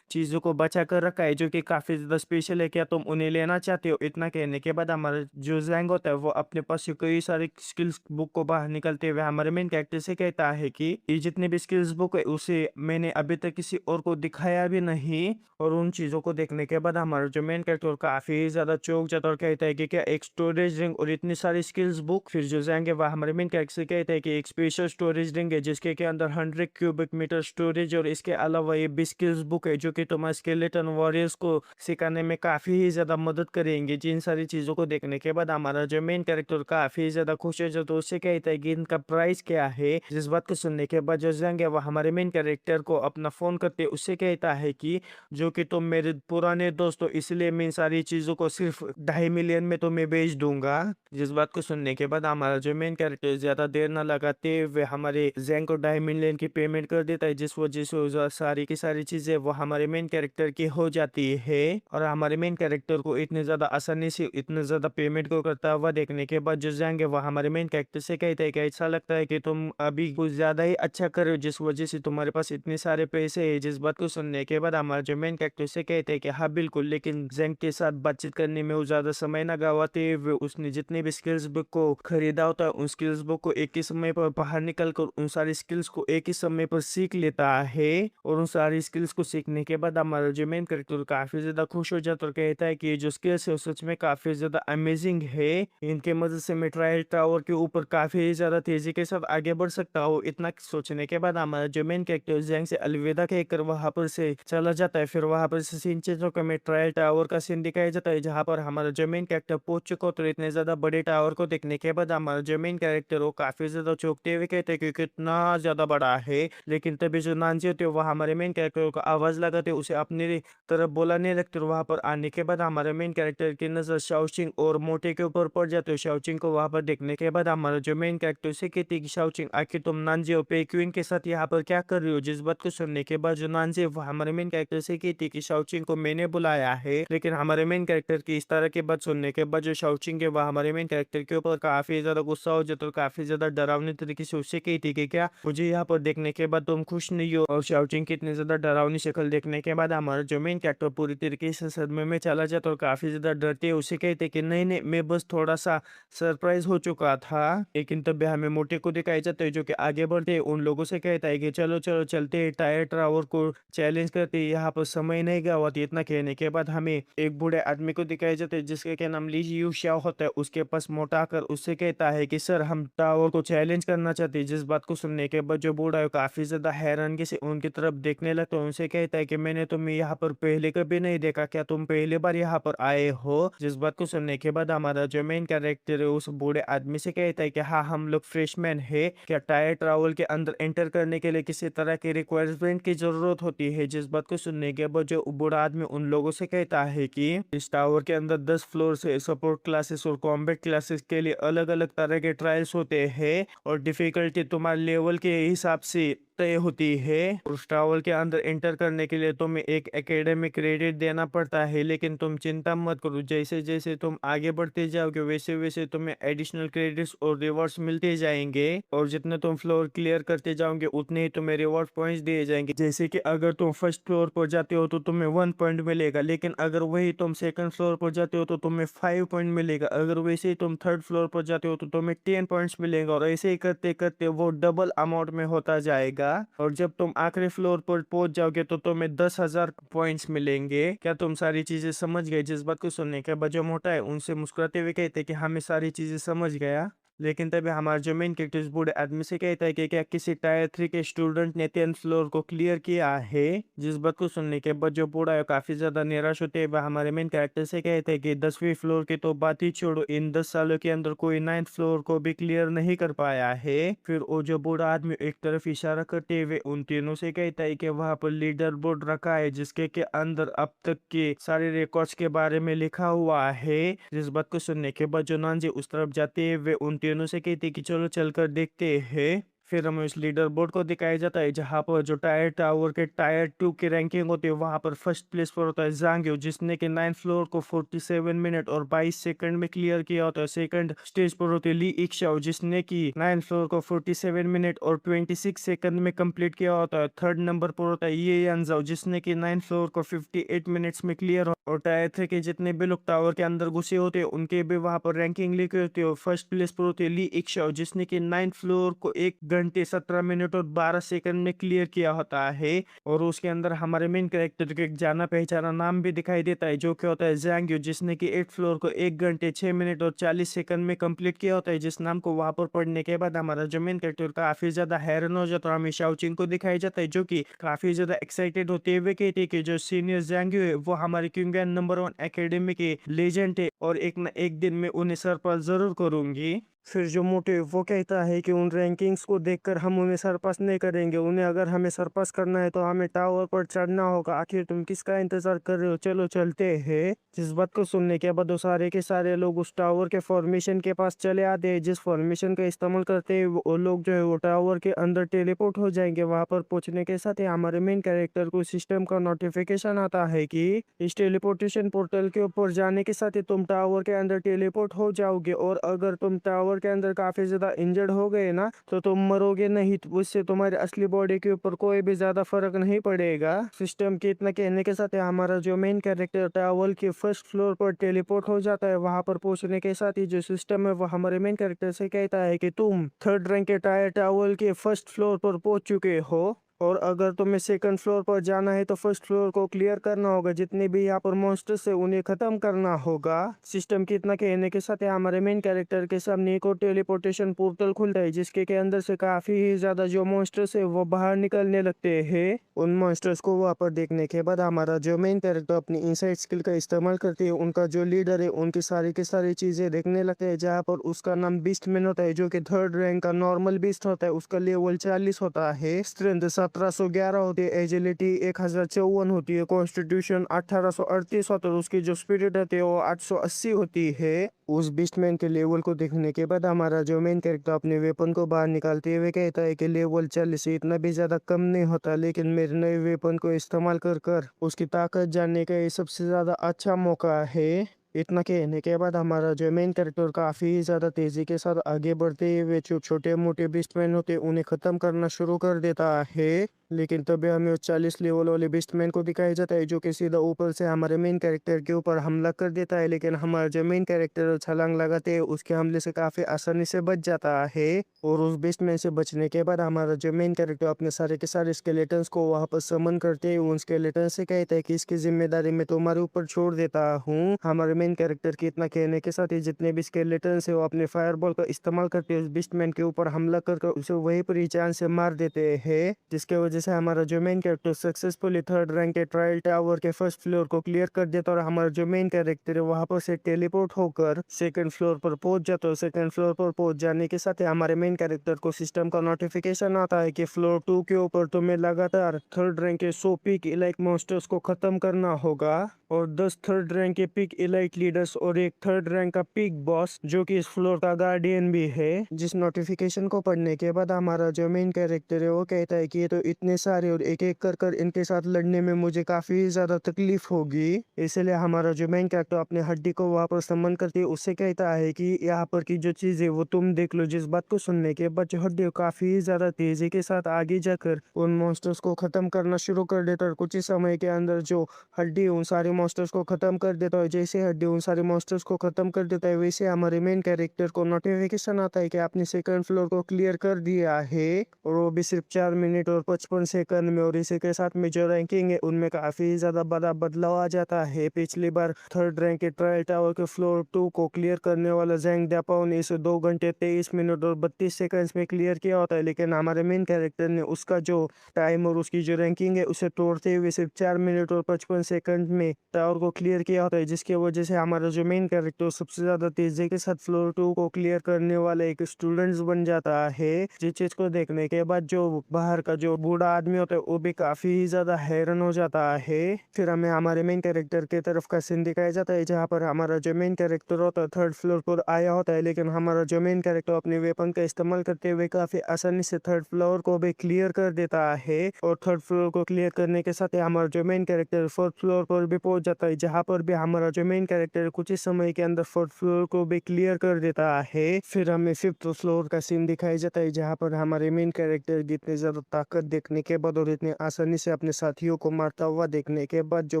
चीज़ों को बचा कर रखा है जो कि काफ़ी ज़्यादा स्पेशल है, क्या तुम उन्हें लेना चाहते हो। इतना कहने के बाद हमारा जो जैंग होता है वो अपने पास से कई सारे स्किल्स बुक को बाहर निकलते हुए हमारे मेन कैरेक्टर से कहता है कि ये जितने भी स्किल्स बुक है उसे मैंने अभी तक किसी और को दिखाया भी नहीं। और उन चीज़ों को देखने के बाद हमारा जो मेन कैरेक्टर काफ़ी ज़्यादा चौंक जाता है और कहता है कि क्या एक स्टोरेज रिंग और इतनी सारी स्किल्स बुक। फिर जो जाएंगे वह हमारे मेन कैरेक्टर से कहता है कि एक स्पेशल स्टोरेज रिंग है जिसके के अंदर 100 क्यूबिक मीटर स्टोरेज और इसके अलावा ये भी स्किल्स बुक है जो कि तुम्हारे स्केलेटन वॉरियर्स को सिखाने में काफ़ी ही ज़्यादा मदद करेंगे। जिन सारी चीज़ों को देखने के बाद हमारा जो मेन कैरेक्टर काफ़ी ज़्यादा खुश है, जो तो उससे कहता है कि इनका प्राइस क्या है। जिस बात को सुनने के बाद जो जाएंगे वह हमारे मेन कैरेक्टर को अपना फ़ोन करते उससे कहता है कि जो कि तुम मेरे पुराने दोस्त हो इसलिए मैं इन सारी चीज़ों को सिर्फ 2.5 मिलियन में तुम्हें बेच दूंगा। जिस बात को सुनने के बाद हमारा जो मेन कैरेक्टर ज़्यादा देर ना लगाते हुए हमारे जैंग को 2.5 मिलियन की पेमेंट कर देता है, जिस वजह से वो सारी की सारी चीज़ें वो हमारे मेन कैरेक्टर की हो जाती है। और हमारे मेन कैरेक्टर को इतने ज़्यादा आसानी से इतने ज़्यादा पेमेंट को करता हुआ देखने के बाद जो जैंग है वो हमारे मेन कैरेक्टर से कहता है कि ऐसा लगता है कि तुम अभी कुछ ज़्यादा ही अच्छा कर रहे हो जिस वजह से तुम्हारे पास इतने सारे पैसे है। जिस बात को सुनने के बाद हमारा जो मेन कैरेक्टर से कहते हैं कि हाँ बिल्कुल, लेकिन जैंग के साथ बातचीत करने में वो ज़्यादा समय ना गवाते हुए उसने जितने भी स्किल्स बुक को खरीदा होता है उन स्किल्स बुक को एक ही समय पर बाहर निकल कर उन सारी स्किल्स को एक ही समय पर सीख लेता है। और उन सारी स्किल्स को सीखने के बाद हमारा जो मेन कैरेक्टर काफ़ी ज़्यादा खुश हो जाता है और कहता है कि ये जो स्किल्स है वो सच में काफ़ी ज़्यादा अमेजिंग है, इनके मदद से मैं ट्रायल टावर के ऊपर काफ़ी ज़्यादा तेज़ी के साथ आगे बढ़ सकता हूँ। इतना सोचने के बाद हमारा जो मेन कैरेक्टर जैंग से अलविदा कहकर वहाँ पर से चला जाता है। फिर वहाँ पर से सीन चेंज होकर हमें ट्रायल टावर का सीन दिखाया जाता है जहाँ पर हमारा जो मेन कैरेक्टर पहुंच चुका होता है। इतने ज़्यादा बड़े टावर को देखने के बाद हमारा जो मेन कैरेक्टर वो काफ़ी ज़्यादा चौंकते हुए कहते हैं कि कितना ज़्यादा बड़ा है। लेकिन तभी जो नानजी होते हैं वो हमारे मेन कैरेक्टर को आवाज़ लगाते उसे अपनी तरफ बुलाने लगते। वहाँ पर आने के बाद हमारे मेन कैरेक्टर की नज़र शाओचिंग और मोटे के ऊपर पड़ जाते हो। शाओचिंग को वहाँ पर देखने के बाद हमारा जो मेन कैरेक्टर से कहती है कि शाओचिंग आखिर तुम नानजी और पेक्विन के साथ यहाँ पर क्या कर रही हो। जिस बात को सुनने के बाद जो नानजी वो हमारे मेन कैरेक्टर से कहती है कि शाओचिंग को मैंने बुलाया है। लेकिन हमारे मेन कैरेक्टर की इस तरह की बात सुनने के बाद जो शाओचिंग है वह हमारे मेन कैरेक्टर के ऊपर काफी ज्यादा गुस्सा हो जाता है और काफी ज्यादा डरावनी तरीके से उससे कहती है कि क्या मुझे यहाँ पर देखने के बाद तुम खुश नहीं हो। और शाओचिंग की इतनी ज्यादा डरावनी शक्ल देखने के बाद हमारा जो मेन कैरेक्टर पूरी तरीके से सदमे में चला जाता है और काफी ज्यादा डरते है। उसे कहते कि नहीं नहीं, मैं बस थोड़ा सा सरप्राइज हो चुका था। लेकिन तब भी हमें मोटे को दिखाई जाता है जो कि आगे बढ़ते हैं, उन लोगों से कहता है कि चलो चलो चलते हैं, टायर टावर को चैलेंज करते हैं, यहाँ पर समय नहीं गवाते। इतना कहने के बाद हमें एक बूढ़े आदमी को दिखाया जाता है जिसके क्या नाम ली यू शाओ होता है। उसके पास मोटा आकर उससे कहता है कि सर हम टावर को चैलेंज करना चाहते हैं। जिस बात को सुनने के बाद जो बूढ़ा है काफी ज्यादा हैरानगी से उनकी तरफ देखने लगता है। उनसे कहता है कि मैंने तुम्हें यहाँ पर पहले कभी नहीं देखा, क्या तुम पहली बार यहाँ पर आए हो। जिस बात को सुनने के बाद हमारा जो मेन कैरेक्टर है उस बूढ़े आदमी से कहता है कि हाँ हम लोग फ्रेशमैन है, क्या टायर ट्रैवल के अंदर एंटर करने के लिए किसी तरह की रिक्वायरमेंट की जरूरत होती है। जिस बात को सुनने के बाद जो बूढ़ा आदमी उन लोगों से कहता है कि इस टावर के अंदर 10 फ्लोर से सपोर्ट क्लासेस और कॉम्बैट क्लासेस के लिए अलग अलग तरह के ट्रायल्स होते हैं और डिफिकल्टी तुम्हारे लेवल के हिसाब से तय होती है। उस टावर के अंदर एंटर करने के लिए तुम्हें एक एकेडमिक क्रेडिट देना पड़ता है, लेकिन तुम चिंता मत करो, जैसे जैसे तुम आगे बढ़ते जाओगे वैसे वैसे तुम्हें एडिशनल क्रेडिट्स और रिवॉर्ड्स मिलते जाएंगे। और जितने तुम फ्लोर क्लियर करते जाओगे उतने ही तुम्हें रिवॉर्ड पॉइंट्स दिए जाएंगे। जैसे कि अगर तुम फर्स्ट फ्लोर पर जाते हो तो तुम्हें 1 पॉइंट मिलेगा, लेकिन अगर वही तुम सेकंड फ्लोर पर जाते हो तो तुम्हें 5 पॉइंट मिलेगा। अगर वैसे ही तुम थर्ड फ्लोर पर जाते हो तो तुम्हें 10 पॉइंट्स मिलेगा और ऐसे ही करते करते वो डबल अमाउंट में होता जाएगा। और जब तुम आखिरी फ्लोर पर पहुंच जाओगे तो तुम्हें 10,000 पॉइंट्स मिलेंगे। क्या तुम सारी चीजें समझ गए। जिस बात को सुनने के बाद जो मोटा है उनसे मुस्कुराते हुए कहते हैं कि हमें सारी चीजें समझ गया। लेकिन तभी हमारा जो मेन कैरेक्टर इस बूढ़े आदमी से कहता है कि क्या किसी टायर 3 के स्टूडेंट ने 10th फ्लोर को क्लियर किया है। जिस बात को सुनने के बाद जो बूढ़ा है काफी ज्यादा निराश होते हैं। वह हमारे मेन कैरेक्टर से कहते हैं कि 10वीं फ्लोर की तो बात ही छोड़ो, इन 10 सालों के अंदर कोई 9th फ्लोर को भी क्लियर नहीं कर पाया है। फिर वो जो बूढ़ा आदमी एक तरफ इशारा करते हुए उन तीनों से कहता है कि वहां पर लीडर बोर्ड रखा है जिसके के अंदर अब तक के सारे रिकॉर्ड्स के बारे में लिखा हुआ है। जिस बात को सुनने के बाद जो नानजी उस तरफ जाते हुए उन तीनों से कहती कि चलो चलकर देखते हैं। फिर हमें उस लीडर बोर्ड को दिखाया जाता है जहां पर जो टायर टावर के टायर 2 की रैंकिंग होती है वहां पर फर्स्ट प्लेस पर होता है जांग्यो जिसने कि 9th फ्लोर को 47 मिनट और 22 सेकंड में क्लियर किया होता है। सेकंड स्टेज पर होती है ली इक्शाओ जिसने कि 9th फ्लोर को 47 मिनट और 26 सेकंड में कंप्लीट किया होता है। थर्ड नंबर पर होता है ये यानजाओ जिसने कि 9th फ्लोर को 58 मिनट्स में क्लियर। और टायर 3 के जितने भी लोग टावर के अंदर घुसे होते हैं उनके भी वहां पर रैंकिंग लिखी होती है। फर्स्ट प्लेस पर होती है ली इक्शाओ जिसने कि 9th फ्लोर को 1 घंटे 17 मिनट और 12 सेकंड में क्लियर किया होता है। और उसके अंदर हमारे मेन कैरेक्टर को एक जाना पहचाना नाम भी दिखाई देता है जो कि होता है जैंग्यू जिसने कि 8th फ्लोर को 1 घंटे 6 मिनट और 40 सेकंड में कंप्लीट किया होता है। जिस नाम को वहां पर पढ़ने के बाद हमारा जो मेन कैरेक्टर काफी ज्यादा हैरान हो जाता है। हमें शाओचिंग को दिखाया जाता है जो कि काफी ज्यादा एक्साइटेड होते हुए कहती है कि जो सीनियर जैंग्यू है वो हमारे क्योंगन नंबर 1 एकेडमी के लेजेंड है और एक न एक दिन में उन्हें सरपास जरूर करूंगी। फिर जो मोटे वो कहता है कि उन रैंकिंग्स को देखकर हम उन्हें सरपास नहीं करेंगे, उन्हें अगर हमें सरपास करना है तो हमें टावर पर चढ़ना होगा। आखिर तुम किसका इंतजार कर रहे हो, चलो चलते हैं। जिस बात को सुनने के बाद वो सारे के सारे लोग उस टावर के फॉर्मेशन के पास चले आते हैं जिस फॉर्मेशन का इस्तेमाल करते हैं वो लोग जो है वो टावर के अंदर टेलीपोर्ट हो जाएंगे। वहां पर पहुंचने के साथ ही हमारे मेन कैरेक्टर को सिस्टम का नोटिफिकेशन आता है कि इस टेलीपोर्टेशन पोर्टल के ऊपर जाने के साथ ही तुम टावर के अंदर टेलीपोर्ट हो जाओगे और अगर तुम टावर के अंदर काफी ज्यादा इंजर्ड हो गए ना तो तुम मरोगे नहीं, तो उससे तुम्हारी असली बॉडी के ऊपर कोई भी ज्यादा फर्क नहीं पड़ेगा। सिस्टम के इतना कहने के साथ ही हमारा जो मेन कैरेक्टर टावर के फर्स्ट फ्लोर पर टेलीपोर्ट हो जाता है। वहां पर पहुंचने के साथ ही जो सिस्टम है वो हमारे मेन कैरेक्टर से कहता है कि तुम थर्ड रैंक के टायर टावर के फर्स्ट फ्लोर पर पहुंच चुके हो और अगर तुम्हें सेकंड फ्लोर पर जाना है तो फर्स्ट फ्लोर को क्लियर करना होगा, जितने भी यहाँ पर मॉन्स्टर्स है उन्हें खत्म करना होगा। सिस्टम के इतना कहने के साथ हमारे मेन कैरेक्टर के सामने एक और टेलीपोर्टेशन पोर्टल खुलता है जिसके के अंदर से काफी ही ज्यादा जो मॉन्स्टर्स है वो बाहर निकलने लगते हैं। उन मॉन्स्टर्स को वहाँ पर देखने के बाद हमारा जो मेन कैरेक्टर अपनी इनसाइड स्किल का इस्तेमाल करते हैं उनका जो लीडर है उनकी सारी की सारी चीजें देखने लगते हैं। जहाँ पर उसका नाम बीस्ट मैन होता है जो कि थर्ड रैंक का नॉर्मल बीस्ट होता है, उसका लेवल 40 होता है, स्ट्रेंथ 1711 होती है, एजिलिटी 1054 होती है, कॉन्स्टिट्यूशन 1838 होता है, उसकी जो स्पिरिट होती है वो 880 होती है। उस बीस्टमैन के लेवल को देखने के बाद हमारा जो मेन कैरेक्टर अपने वेपन को बाहर निकालते हुए कहता है कि लेवल 40 से इतना भी ज्यादा कम नहीं होता, लेकिन मेरे नए वेपन को इस्तेमाल कर कर उसकी ताकत जानने का ये सबसे ज्यादा अच्छा मौका है। इतना कहने के बाद हमारा जो मेन कैरेक्टर काफी ज्यादा तेजी के साथ आगे बढ़ते हुए जो छोटे मोटे बीस्टमैन होते उन्हें खत्म करना शुरू कर देता है। लेकिन तभी हमें उस 40 लेवल वाले बीस्टमैन को दिखाया जाता है जो कि सीधा ऊपर से हमारे मेन कैरेक्टर के ऊपर हमला कर देता है। लेकिन हमारा जो मेन कैरेक्टर छलांग लगाते हैं उसके हमले से काफी आसानी से बच जाता है। और उस बीस्टमैन से बचने के बाद हमारा जो मेन कैरेक्टर अपने सारे के सारे स्केलेटन्स को वापस समन करते हैं। उन स्केलेटन से कहता है कि इसकी जिम्मेदारी मैं तुम्हारे ऊपर छोड़ देता हूँ। हमारे मेन कैरेक्टर के इतना कहने के साथ ही जितने भी स्केलेटन है वो अपने फायरबॉल का इस्तेमाल करते हैं उस बीस्टमैन के ऊपर हमला कर उसे वहीं पर ही जान से मार देते हैं। जिसके वजह से हमारा जो main character successfully third rank के ट्रायल टावर के फर्स्ट फ्लोर को क्लियर कर देता और हमारा जो मेन कैरेक्टर है वहां पर से टेलीपोर्ट होकर सेकंड फ्लोर पर पहुंच जाता है। सेकंड फ्लोर पर पहुंच जाने के साथ ही हमारे मेन कैरेक्टर को सिस्टम का नोटिफिकेशन आता है कि फ्लोर 2 के ऊपर तुम्हें लगातार थर्ड रैंक के 100 पीक इलाइट मॉन्स्टर्स को खत्म करना होगा और 10 थर्ड रैंक के पीक इलाइट लीडर्स और एक थर्ड रैंक का पीक बॉस जो कि इस फ्लोर का गार्डियन भी है। जिस नोटिफिकेशन को पढ़ने के बाद हमारा जो मेन कैरेक्टर है वो कहता है कि ये तो इतने सारे और एक एक कर इनके साथ लड़ने में मुझे काफी ज्यादा तकलीफ होगी। इसलिए हमारा जो मेन कैरेक्टर अपने हड्डी को वापस समन करती है उससे कहता है कि यहाँ पर की जो चीज है वो तुम देख लो। जिस बात को सुनने के बाद जो हड्डी काफी ज्यादा तेजी के साथ आगे जाकर उन मॉन्स्टर्स को खत्म करना शुरू कर देता और कुछ ही समय के अंदर जो हड्डी उन सारे मॉन्स्टर्स को खत्म कर देता है। जैसे हड्डी उन सारे मॉन्स्टर्स को खत्म कर देता है वैसे हमारे मेन कैरेक्टर को नोटिफिकेशन आता है कि आपने सेकंड फ्लोर को क्लियर कर दिया है और वो भी सिर्फ 4 मिनट और 55 सेकंड में। और इसी के साथ में जो रैंकिंग है उनमें काफी ज्यादा बड़ा बदलाव आ जाता है। पिछली बार थर्ड रैंक के ट्रायल टावर के फ्लोर 2 को क्लियर करने वाला जैंग दापाओ ने इसे 2 घंटे 23 मिनट और 32 सेकंड्स में क्लियर किया होता है। लेकिन हमारे मेन कैरेक्टर ने उसका जो टाइम और उसकी जो रैंकिंग है उसे तोड़ते हुए सिर्फ 4 मिनट और 55 सेकंड में टावर को क्लियर किया होता है। जिसकी वजह से हमारा जो मेन कैरेक्टर सबसे ज्यादा तेजी के साथ फ्लोर 2 को क्लियर करने वाला एक स्टूडेंट बन जाता है। जिस चीज को देखने के बाद जो बाहर का जो बूढ़ा आदमी होता है वो भी काफी ज्यादा हैरान हो जाता है। फिर हमें हमारे मेन कैरेक्टर के तरफ का सीन दिखाया जाता है जहाँ पर हमारा जो मेन कैरेक्टर होता है थर्ड फ्लोर पर आया होता है। लेकिन हमारा जो मेन कैरेक्टर अपने वेपन का इस्तेमाल करते हुए काफी आसानी से थर्ड फ्लोर को भी क्लियर कर देता है। और थर्ड फ्लोर को क्लियर करने के साथ ही हमारा जो मेन कैरेक्टर फोर्थ फ्लोर पर भी पहुंच जाता है जहाँ पर भी हमारा जो मेन कैरेक्टर कुछ ही समय के अंदर फोर्थ फ्लोर को भी क्लियर कर देता है। फिर हमें फिफ्थ फ्लोर का सीन दिखाया जाता है जहाँ पर हमारे मेन कैरेक्टर की इतनी ज्यादा ताकत देखने के बाद और इतनी आसानी से अपने साथियों को मारता हुआ देखने के बाद जो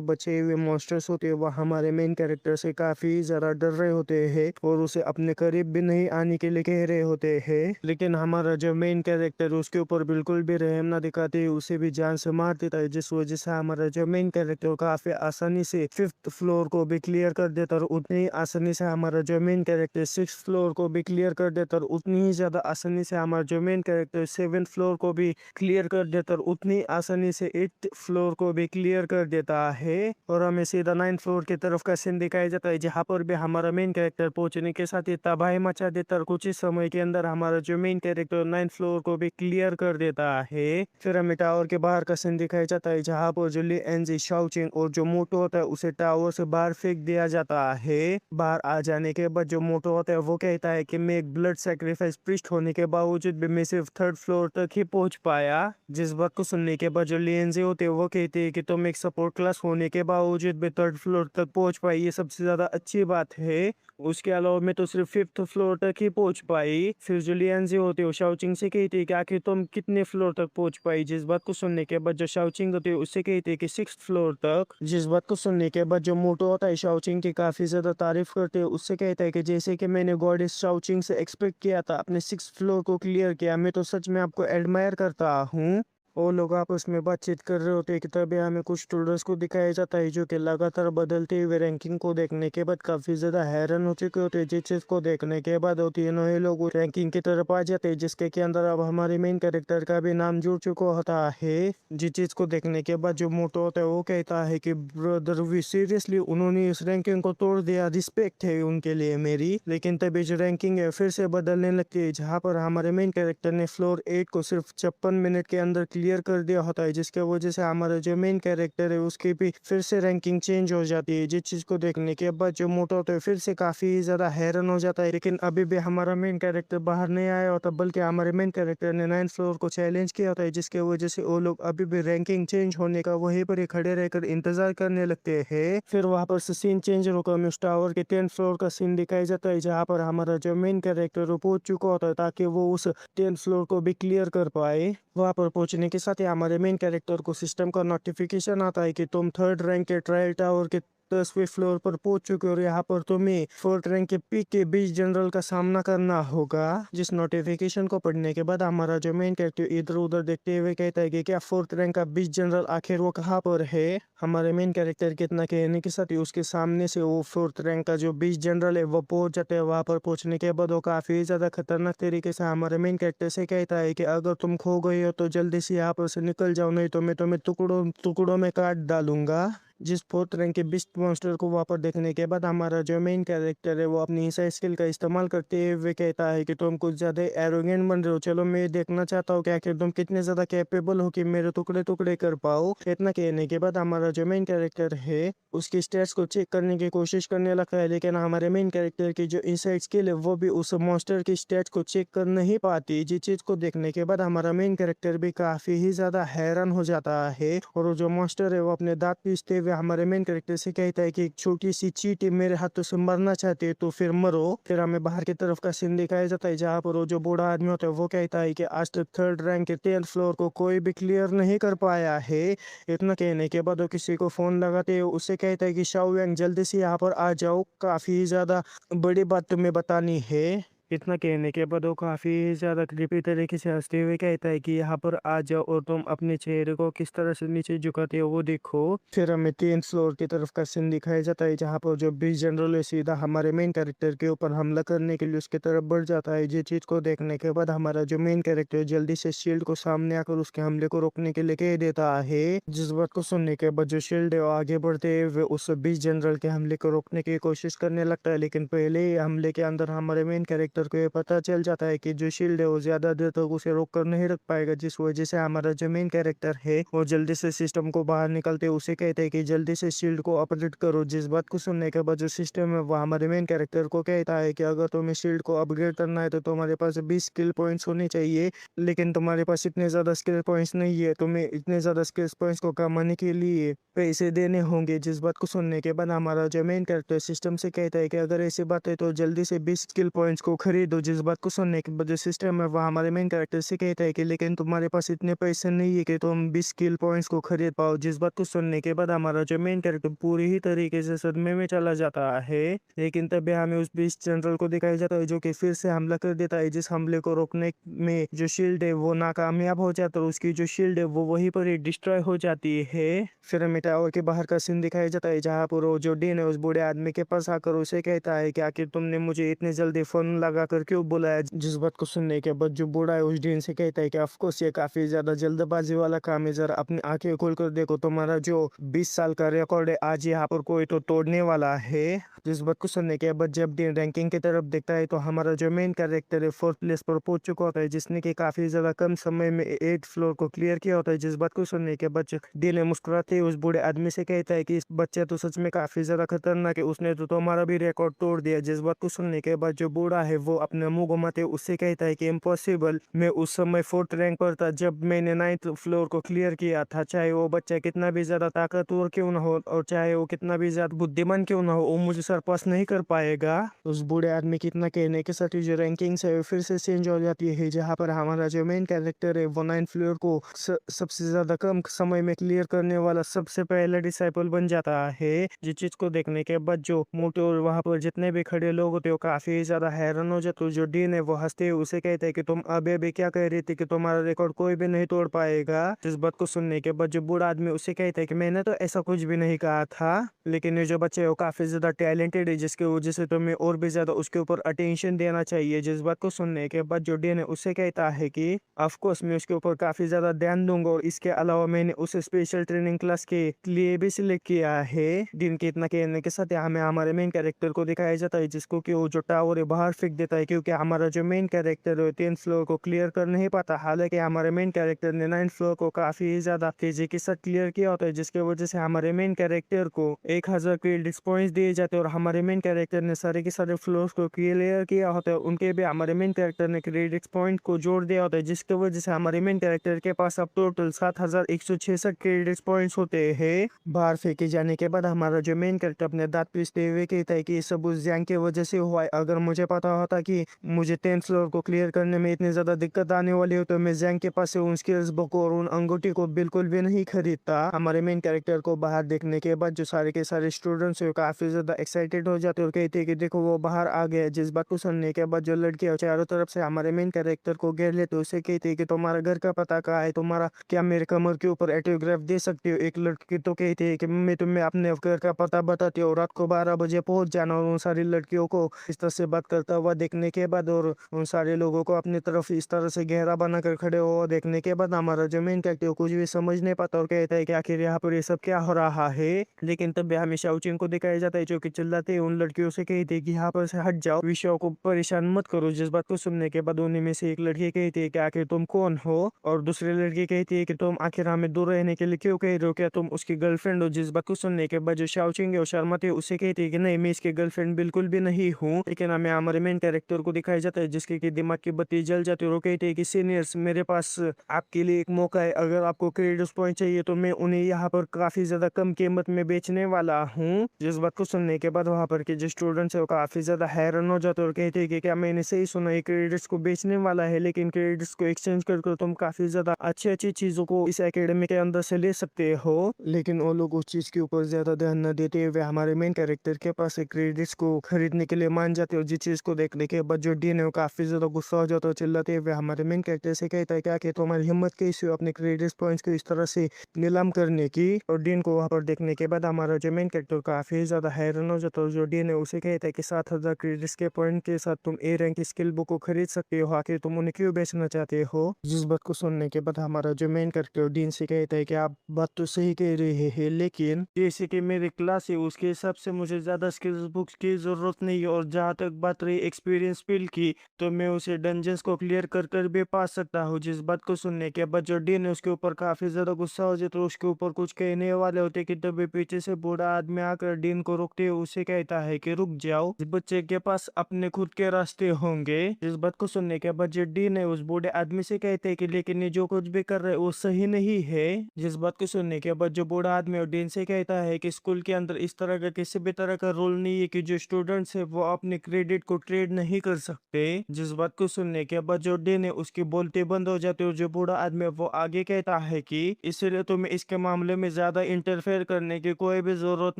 बचे हुए मॉन्स्टर्स होते हैं वह हमारे मेन कैरेक्टर से काफी ज्यादा डर रहे होते हैं और उसे अपने करीब भी नहीं आने के लिए कह रहे होते हैं। लेकिन हमारा जो मेन कैरेक्टर उसके ऊपर बिल्कुल भी रहम ना दिखाते उसे भी जान से मार देता है। जिस वजह से हमारा जो मेन कैरेक्टर काफी आसानी से फिफ्थ फ्लोर को भी क्लियर कर देता और उतनी ही आसानी से हमारा जो मेन कैरेक्टर सिक्स फ्लोर को भी क्लियर कर देता और उतनी ही ज्यादा आसानी से हमारा जो मेन कैरेक्टर सेवेंथ फ्लोर को भी क्लियर कर देता और उतनी आसानी से एट्थ फ्लोर को भी क्लियर कर देता है। और हमें सीधा 9th फ्लोर की तरफ का सीन दिखाया जाता है जहाँ पर भी हमारा मेन कैरेक्टर पहुंचने के साथ ही तबाही मचा देता और कुछ ही समय के अंदर हमारा जो मेन कैरेक्टर 9th फ्लोर को भी क्लियर कर देता है। फिर हमें टावर के बाहर का सीन दिखाया जाता है जहाँ पर जो ली एनजी शाओचिंग और जो मोटो होता है उसे टावर से बाहर फेंक दिया जाता है। बाहर आ जाने के बाद जो मोटो होता है वो कहता है कि मैं एक ब्लड सैक्रिफाइस प्रीस्ट होने के बावजूद भी मैं सिर्फ थर्ड फ्लोर तक ही पहुंच पाया। जिस बात को सुनने के बाद जो लिएंजे होते हैं वो कहते हैं कि तुम एक सपोर्ट क्लास होने के बावजूद भी थर्ड फ्लोर तक पहुंच पाई, ये सबसे ज्यादा अच्छी बात है। उसके अलावा मैं तो सिर्फ फिफ्थ फ्लोर तक ही पहुंच पाई। फिर जो लिएंजे होते हैं वो शाओचिंग से कहते हैं कि आखिर तुम कितने फ्लोर तक पहुंच पाई। जिस बात को सुनने के बाद जो शाओचिंग होती है उससे कहते हैं कि 6th फ्लोर तक। जिस बात को सुनने के बाद जो मोटो होता है शाओचिंग की काफी ज्यादा तारीफ करते हैं उससे कहता है कि जैसे कि मैंने गॉडेस शाओचिंग से एक्सपेक्ट किया था अपने 6th फ्लोर को क्लियर किया, मैं तो सच में आपको एडमायर करता हूँ। वो लोग आपस में बातचीत कर रहे होते हैं कि तभी हमें कुछ स्टूडेंट्स को दिखाया जाता है जो कि लगातार बदलते हुए रैंकिंग को देखने के बाद काफी ज्यादा हैरान हो चुके होते हैं। जिस चीज को देखने के बाद वो तीनों ही लोग रैंकिंग की तरफ आ जाते हैं जिसके के अंदर अब हमारे मेन कैरेक्टर का भी नाम जुड़ चुका होता है। जिस चीज को देखने के बाद जो मोटो होता है वो कहता है कि ब्रदर वी सीरियसली उन्होंने इस रैंकिंग को तोड़ दिया, रिस्पेक्ट है उनके लिए मेरी। लेकिन तभी जो रैंकिंग है फिर से बदलने लगती है जहाँ पर हमारे मेन कैरेक्टर ने फ्लोर 8 को सिर्फ 56 मिनट के अंदर क्लियर क्लियर कर दिया होता है, जिसके वजह से हमारा जो मेन कैरेक्टर है उसकी भी फिर से रैंकिंग चेंज हो जाती है। जिस चीज को देखने के बाद जो मोटा होता है फिर से काफी ज्यादा हैरान हो जाता है, लेकिन अभी भी हमारा मेन कैरेक्टर बाहर नहीं आया होता, बल्कि हमारे मेन कैरेक्टर ने 9th फ्लोर को चैलेंज किया होता है, जिसके वजह से वो लोग अभी भी रैंकिंग चेंज होने का वहीं पर ही खड़े रहकर इंतजार करने लगते हैं। फिर वहां पर से सीन चेंज होकर हमें उस टावर के 10th फ्लोर का सीन दिखाया जाता है, जहाँ पर हमारा जो मेन कैरेक्टर वो पहुंच चुका होता है ताकि वो उस 10th फ्लोर को भी क्लियर कर पाए। वहां पर पहुंचने के साथ ही हमारे मेन कैरेक्टर को सिस्टम का नोटिफिकेशन आता है कि तुम 3rd रैंक के ट्रायल टावर के 10वीं फ्लोर पर पहुंच चुके हो और यहाँ पर तुम्हें 4th रैंक के पीक के बीच जनरल का सामना करना होगा। जिस नोटिफिकेशन को पढ़ने के बाद हमारा जो मेन कैरेक्टर इधर उधर देखते हुए कहता है कि क्या 4th रैंक का बीच जनरल आखिर वो कहाँ पर है। हमारे मेन कैरेक्टर के इतना कहने के साथ ही उसके सामने से वो 4th रैंक का जो बीच जनरल है वो पहुंच जाते हैं। वहां पर पहुंचने के बाद वो काफी ज्यादा खतरनाक तरीके से हमारे मेन कैरेक्टर से कहता है कि अगर तुम खो गए हो तो जल्दी से यहाँ पर से निकल जाओ, नहीं तो मैं तुम्हें टुकड़ों टुकड़ों में काट डालूंगा। जिस 4th रैंक के बिस्ट मॉन्स्टर को वहां पर देखने के बाद हमारा जो मेन कैरेक्टर है वो अपनी इंसाइड स्किल का इस्तेमाल करते हुए कहता है कि तुम कुछ ज्यादा एरोगेंट बन रहे हो, चलो मैं देखना चाहता हूँ कि आखिर तुम कितने ज्यादा कैपेबल हो कि मेरे टुकड़े टुकड़े कर पाओ। इतना कहने के बाद हमारा जो मेन कैरेक्टर है उसकी स्टेट्स को चेक करने की कोशिश करने लगता है, लेकिन हमारे मेन कैरेक्टर की जो इंसाइड स्किल है वो भी उस मॉन्स्टर की स्टेट्स को चेक कर नहीं पाती। जिस चीज को देखने के बाद हमारा मेन कैरेक्टर भी काफी ही ज्यादा हैरान हो जाता है, और वो जो मॉन्स्टर है वो अपने दांत पीसते हुए हमारे मेन कैरेक्टर से कहता है कि एक छोटी सी चींटी मेरे हाथों से मरना चाहती है तो फिर मरो। फिर हमें बाहर की तरफ का सीन दिखाया जाता है, जहाँ पर वो जो बूढ़ा आदमी होता है वो कहता है कि आज तक 3rd रैंक के 10th फ्लोर को कोई भी क्लियर नहीं कर पाया है। इतना कहने के बाद वो किसी को फोन लगाते हुए उससे कहता है कि शाओ यांग जल्दी से यहाँ पर आ जाओ, काफी ज्यादा बड़ी बात तुम्हें बतानी है। इतना कहने के बाद वो काफी ज्यादा क्रीपी तरीके से हंसते हुए कहता है कि यहाँ पर आ जाओ और तुम अपने चेहरे को किस तरह से नीचे झुकाते हो वो देखो। फिर हमें 10th फ्लोर की तरफ का सीन दिखाया जाता है, जहाँ पर जो बीच जनरल है सीधा हमारे मेन कैरेक्टर के ऊपर हमला करने के लिए उसकी तरफ बढ़ जाता है। जिस चीज को देखने के बाद हमारा जो मेन कैरेक्टर जल्दी से शील्ड को सामने आकर उसके हमले को रोकने के लिए कह देता है। जिस बात को सुनने के बाद जो शील्ड है वो आगे बढ़ते हुए उस बीच जनरल के हमले को रोकने की कोशिश करने लगता है, लेकिन पहले ही हमले के अंदर हमारे मेन कैरेक्टर को ये पता चल जाता है कि जो शील्ड है वो ज्यादा देर तक उसे रोक कर नहीं रख पाएगा, जिस वजह से हमारा जो मेन कैरेक्टर है वो जल्दी से सिस्टम को बाहर निकलते उसे कहते हैं कि जल्दी से शील्ड को अपग्रेड करो। जिस बात को सुनने के बाद जो सिस्टम है वो हमारे मेन कैरेक्टर को कहता है कि अगर तुम्हें शील्ड को अपग्रेड करना है तो तुम्हारे पास 20 स्किल पॉइंट्स होने चाहिए, लेकिन तुम्हारे पास इतने ज्यादा स्किल पॉइंट्स नहीं है, तुम्हें इतने ज्यादा स्किल पॉइंट्स को कमाने के लिए पैसे देने होंगे। जिस बात को सुनने के बाद हमारा जो मेन कैरेक्टर सिस्टम से कहता है कि अगर ऐसी बात है तो जल्दी से 20 स्किल पॉइंट्स को खरीदो। जिस बात को सुनने के बाद जो सिस्टम है वह हमारे मेन कैरेक्टर से कहता है कि लेकिन तुम्हारे पास इतने पैसे नहीं है कि तुम 20 स्किल पॉइंट्स को खरीद पाओ। जिस बात को सुनने के बाद हमारा जो मेन कैरेक्टर पूरी ही तरीके से सदमे में चला जाता है, लेकिन तभी हमें उस बीच जनरल को दिखाया जाता है जो कि फिर से हमला कर देता है। जिस हमले को रोकने में जो शील्ड है वो नाकामयाब हो जाता है, उसकी जो शील्ड है वो वहीं पर ही डिस्ट्रॉय हो जाती है। फिर हमें टावर के बाहर का सीन दिखाया जाता है, जहाँ पर वो जो डीन है उस बूढ़े आदमी के पास आकर उसे कहता है कि आखिर तुमने मुझे इतने जल्दी फोन लगा कर क्यों बुलाया। जिस बात को सुनने के बाद जो बूढ़ा है उस डीन से कहता है कि ऑफ कोर्स ये काफी ज्यादा जल्दबाजी वाला काम है, जरा अपनी आंखें खोल कर देखो, तुम्हारा जो 20 साल का रिकॉर्ड है आज यहाँ पर कोई तो तोड़ने वाला है। जिस बात को सुनने के बाद जब डीन रैंकिंग की तरफ देखता है तो हमारा जो मेन कैरेक्टर है 4th प्लेस पर पहुंच चुका होता है, जिसने कि काफी ज्यादा कम समय में 8th फ्लोर को क्लियर किया होता है। जिस बात को सुनने के बाद डीन मुस्कुराते हुए उस बूढ़े आदमी से कहता है कि इस बच्चे तो सच में काफी ज्यादा खतरनाक है, उसने तो तुम्हारा भी रिकॉर्ड तोड़ दिया। जिस बात को सुनने के बाद जो बूढ़ा है वो अपने मुंह घुमाते उससे कहता है कि इम्पॉसिबल, मैं उस समय 4th रैंक पर था जब मैंने 9th फ्लोर को क्लियर किया था, चाहे वो बच्चा कितना भी ज्यादा ताकतवर क्यों ना हो और चाहे वो कितना भी ज्यादा बुद्धिमान क्यों ना हो, वो मुझे सरपास नहीं कर पाएगा। उस बूढ़े आदमी की इतना कहने के साथ ही जो रैंकिंग है फिर से चेंज हो जाती है, जहाँ पर हमारा जो मेन कैरेक्टर है वो 9th फ्लोर को सबसे ज्यादा कम समय में क्लियर करने वाला सबसे पहला डिसाइपल बन जाता है। जिस चीज को देखने के बाद जो मोटे और वहां पर जितने भी खड़े लोग होते हो काफी ज्यादा हैरान हो जाते। जो डीन है वो हंसते हुए उसे कहते हैं कि तुम अभी क्या कह रही थी कि तुम्हारा रिकॉर्ड कोई भी नहीं तोड़ पाएगा। इस बात को सुनने के बाद जो बूढ़ा आदमी उसे कहता है कि मैंने तो ऐसा कुछ भी नहीं कहा था, लेकिन ये जो बच्चे है वो काफी ज्यादा टैलेंटेड है, जिसकी वजह से तुम्हें और भी ज्यादा उसके ऊपर अटेंशन देना चाहिए। जिस बात को सुनने के बाद जो डीन है उसे कहता है कि ऑफ कोर्स मैं उसके ऊपर काफी ज्यादा ध्यान दूंगा, और इसके अलावा मैंने उसे स्पेशल ट्रेनिंग क्लास के लिए भी सिलेक्ट किया है। डीन के इतना कहने के साथ हमें हमारे मेन कैरेक्टर को दिखाया जाता है, जिसको कि वो जो टावर है बाहर फेंक देता देता है क्योंकि हमारा जो मेन कैरेक्टर है 10th फ्लोर को क्लियर कर नहीं पाता। हालांकि हमारे मेन कैरेक्टर ने 9th फ्लोर को काफी ज्यादा तेजी के साथ क्लियर किया होता है, जिसकी वजह से हमारे मेन कैरेक्टर को 1000 क्रेडिट पॉइंट्स दिए जाते हैं। और हमारे मेन कैरेक्टर ने सारे के सारे फ्लोर्स को क्लियर किया होता है, उनके भी हमारे मेन कैरेक्टर ने क्रेडिट पॉइंट को जोड़ दिया होता है, जिसकी वजह से हमारे मेन कैरेक्टर के पास अब टोटल 7166 क्रेडिट पॉइंट्स होते हैं। बाहर फेंके जाने के बाद हमारा जो मेन कैरेक्टर अपने दांत पीसते हुए कहता है कि ये सब उस जंग की वजह से हुआ है। अगर मुझे पता होता कि मुझे 10th फ्लोर को क्लियर करने में इतनी ज्यादा दिक्कत आने वाली हो तो मैं जंग के पास से उन स्किल्स बुक और उन अंगूठी को बिल्कुल भी नहीं खरीदता। हमारे मेन कैरेक्टर को बाहर देखने के बाद जो सारे के सारे स्टूडेंट्स है काफी ज्यादा एक्साइटेड हो जाते और कहते हैं कि देखो वो बाहर आ गया। जिस बात को सुनने के बाद जो लड़की है चारों तरफ से हमारे मेन कैरेक्टर को घेर लेते उसे कहते हैं कि तुम्हारा घर का पता कहाँ है, तुम्हारा क्या मेरे कमर के ऊपर ऑटोग्राफ दे सकते हो। एक लड़की तो कहती है कि मैं तुम्हें अपने घर का पता बताती हूँ, रात को 12 बजे पहुंच जाना। और उन सारी लड़कियों को इस तरह से बात करता हुआ देखने के बाद और उन सारे लोगों को अपनी तरफ इस तरह से घेरा बनाकर खड़े हुआ देखने के बाद हमारा जो मेन कैरेक्टर कुछ भी समझ नहीं पाता और कहता है कि आखिर यहाँ पर ये सब क्या हो रहा है। लेकिन तब भी हमेशा उचिन को दिखाया जाता है जो कि चिल्लाते हैं उन लड़कियों से कहते हैं कि यहाँ पर से हट जाओ, विषयों को परेशान मत करो। जिस बात को सुनने के बाद उन्हीं में से एक लड़की कहती है कि आखिर तुम कौन हो, और दूसरी लड़की कहती है कि तुम आखिर हमें दूर रहने के लिए क्यों कह रहे हो, क्या तुम उसकी गर्लफ्रेंड हो। जिस बात को सुनने के बाद जो शाओचिंग है और शर्माते उसे कहती है कि नहीं मैं इसकी गर्लफ्रेंड बिल्कुल भी नहीं हूँ। लेकिन हमें हमारे मेन कैरेक्टर को दिखाया जाता है जिसके की दिमाग की बत्ती जल जाती है और वो कहते हैं कि सीनियर्स मेरे पास आपके लिए एक मौका है, अगर आपको क्रेडिट पॉइंट चाहिए तो मैं उन्हें यहाँ पर काफी ज्यादा कम कीमत में बेचने वाला हूँ। जिस बात को सुनने के बाद वहाँ पर के जो स्टूडेंट्स है वो काफी ज्यादा हैरान हो जाते हैं और कहते हैं कि क्या मैंने सही सुना है क्रेडिट्स को बेचने वाला है, लेकिन क्रेडिट्स को एक्सचेंज कर तुम काफी ज्यादा अच्छी अच्छी चीजों को इस एकेडमी के अंदर से ले सकते हो। लेकिन वो लोग उस चीज के ऊपर ज्यादा ध्यान न देते हुए हमारे मेन कैरेक्टर के पास क्रेडिट्स को खरीदने के लिए मान जाते हैं। और जिस चीज को देखने के बाद जो डीन है वो काफी ज्यादा गुस्सा हो जाता है, चिल्लाते हुए हमारे मेन कैरेक्टर से कहता है क्या कि तुम्हारी हिम्मत कैसी हो अपने क्रेडिट पॉइंट्स को इस तरह से नीलाम करने की। और डीन को वहां पर देखने के बाद हमारा जो मेन कैरेक्टर काफी ज्यादा हैरान हो जाता है। जो डीन है उसे कहता है कि 7000 क्रेडिट्स के पॉइंट के साथ तुम ए रैंक स्किल बुक को खरीद सकते हो, आखिर तुम उन्हें क्यों बेचना चाहते हो। जिस बात को सुनने के बाद हमारा जो मेन कैरेक्टर डीन से कहता है कि आप बात तो सही कह रहे हैं, लेकिन जैसे कि मेरी क्लास है उसके हिसाब से मुझे ज्यादा स्किल्स बुक्स की जरूरत नहीं है। और जहाँ तक बात रही एक्सपीरियंस फील की तो मैं उसे डंजन्स को क्लियर कर भी पा सकता हूँ। जिस बात को सुनने के बाद जो डीन है उसके ऊपर काफी ज्यादा गुस्सा हो जाए तो उसके ऊपर कुछ कहने वाले होते कि तभी पीछे से बूढ़ा आदमी आकर डीन को रोकते हुए उसे कहता है कि रुक जाओ, इस बच्चे के पास अपने खुद के रास्ते होंगे। जिस बात को सुनने के बाद जो डीन है उस बूढ़े आदमी से कहते हैं कि लेकिन ये जो कुछ भी कर रहे वो सही नहीं है। जिस बात को सुनने के बाद जो बूढ़ा आदमी और डीन से कहता है कि स्कूल के अंदर इस तरह का किसी भी तरह का रूल नहीं है कि जो स्टूडेंट्स है वो अपने क्रेडिट को ट्रेड नहीं कर सकते। जिस बात को सुनने के बाद जो डीन है उसकी बोलते बंद हो जाते और जो बूढ़ा आदमी वो आगे कहता है कि इसलिए तुम्हें इसके मामले में ज्यादा इंटरफेयर करने की कोई भी जरूरत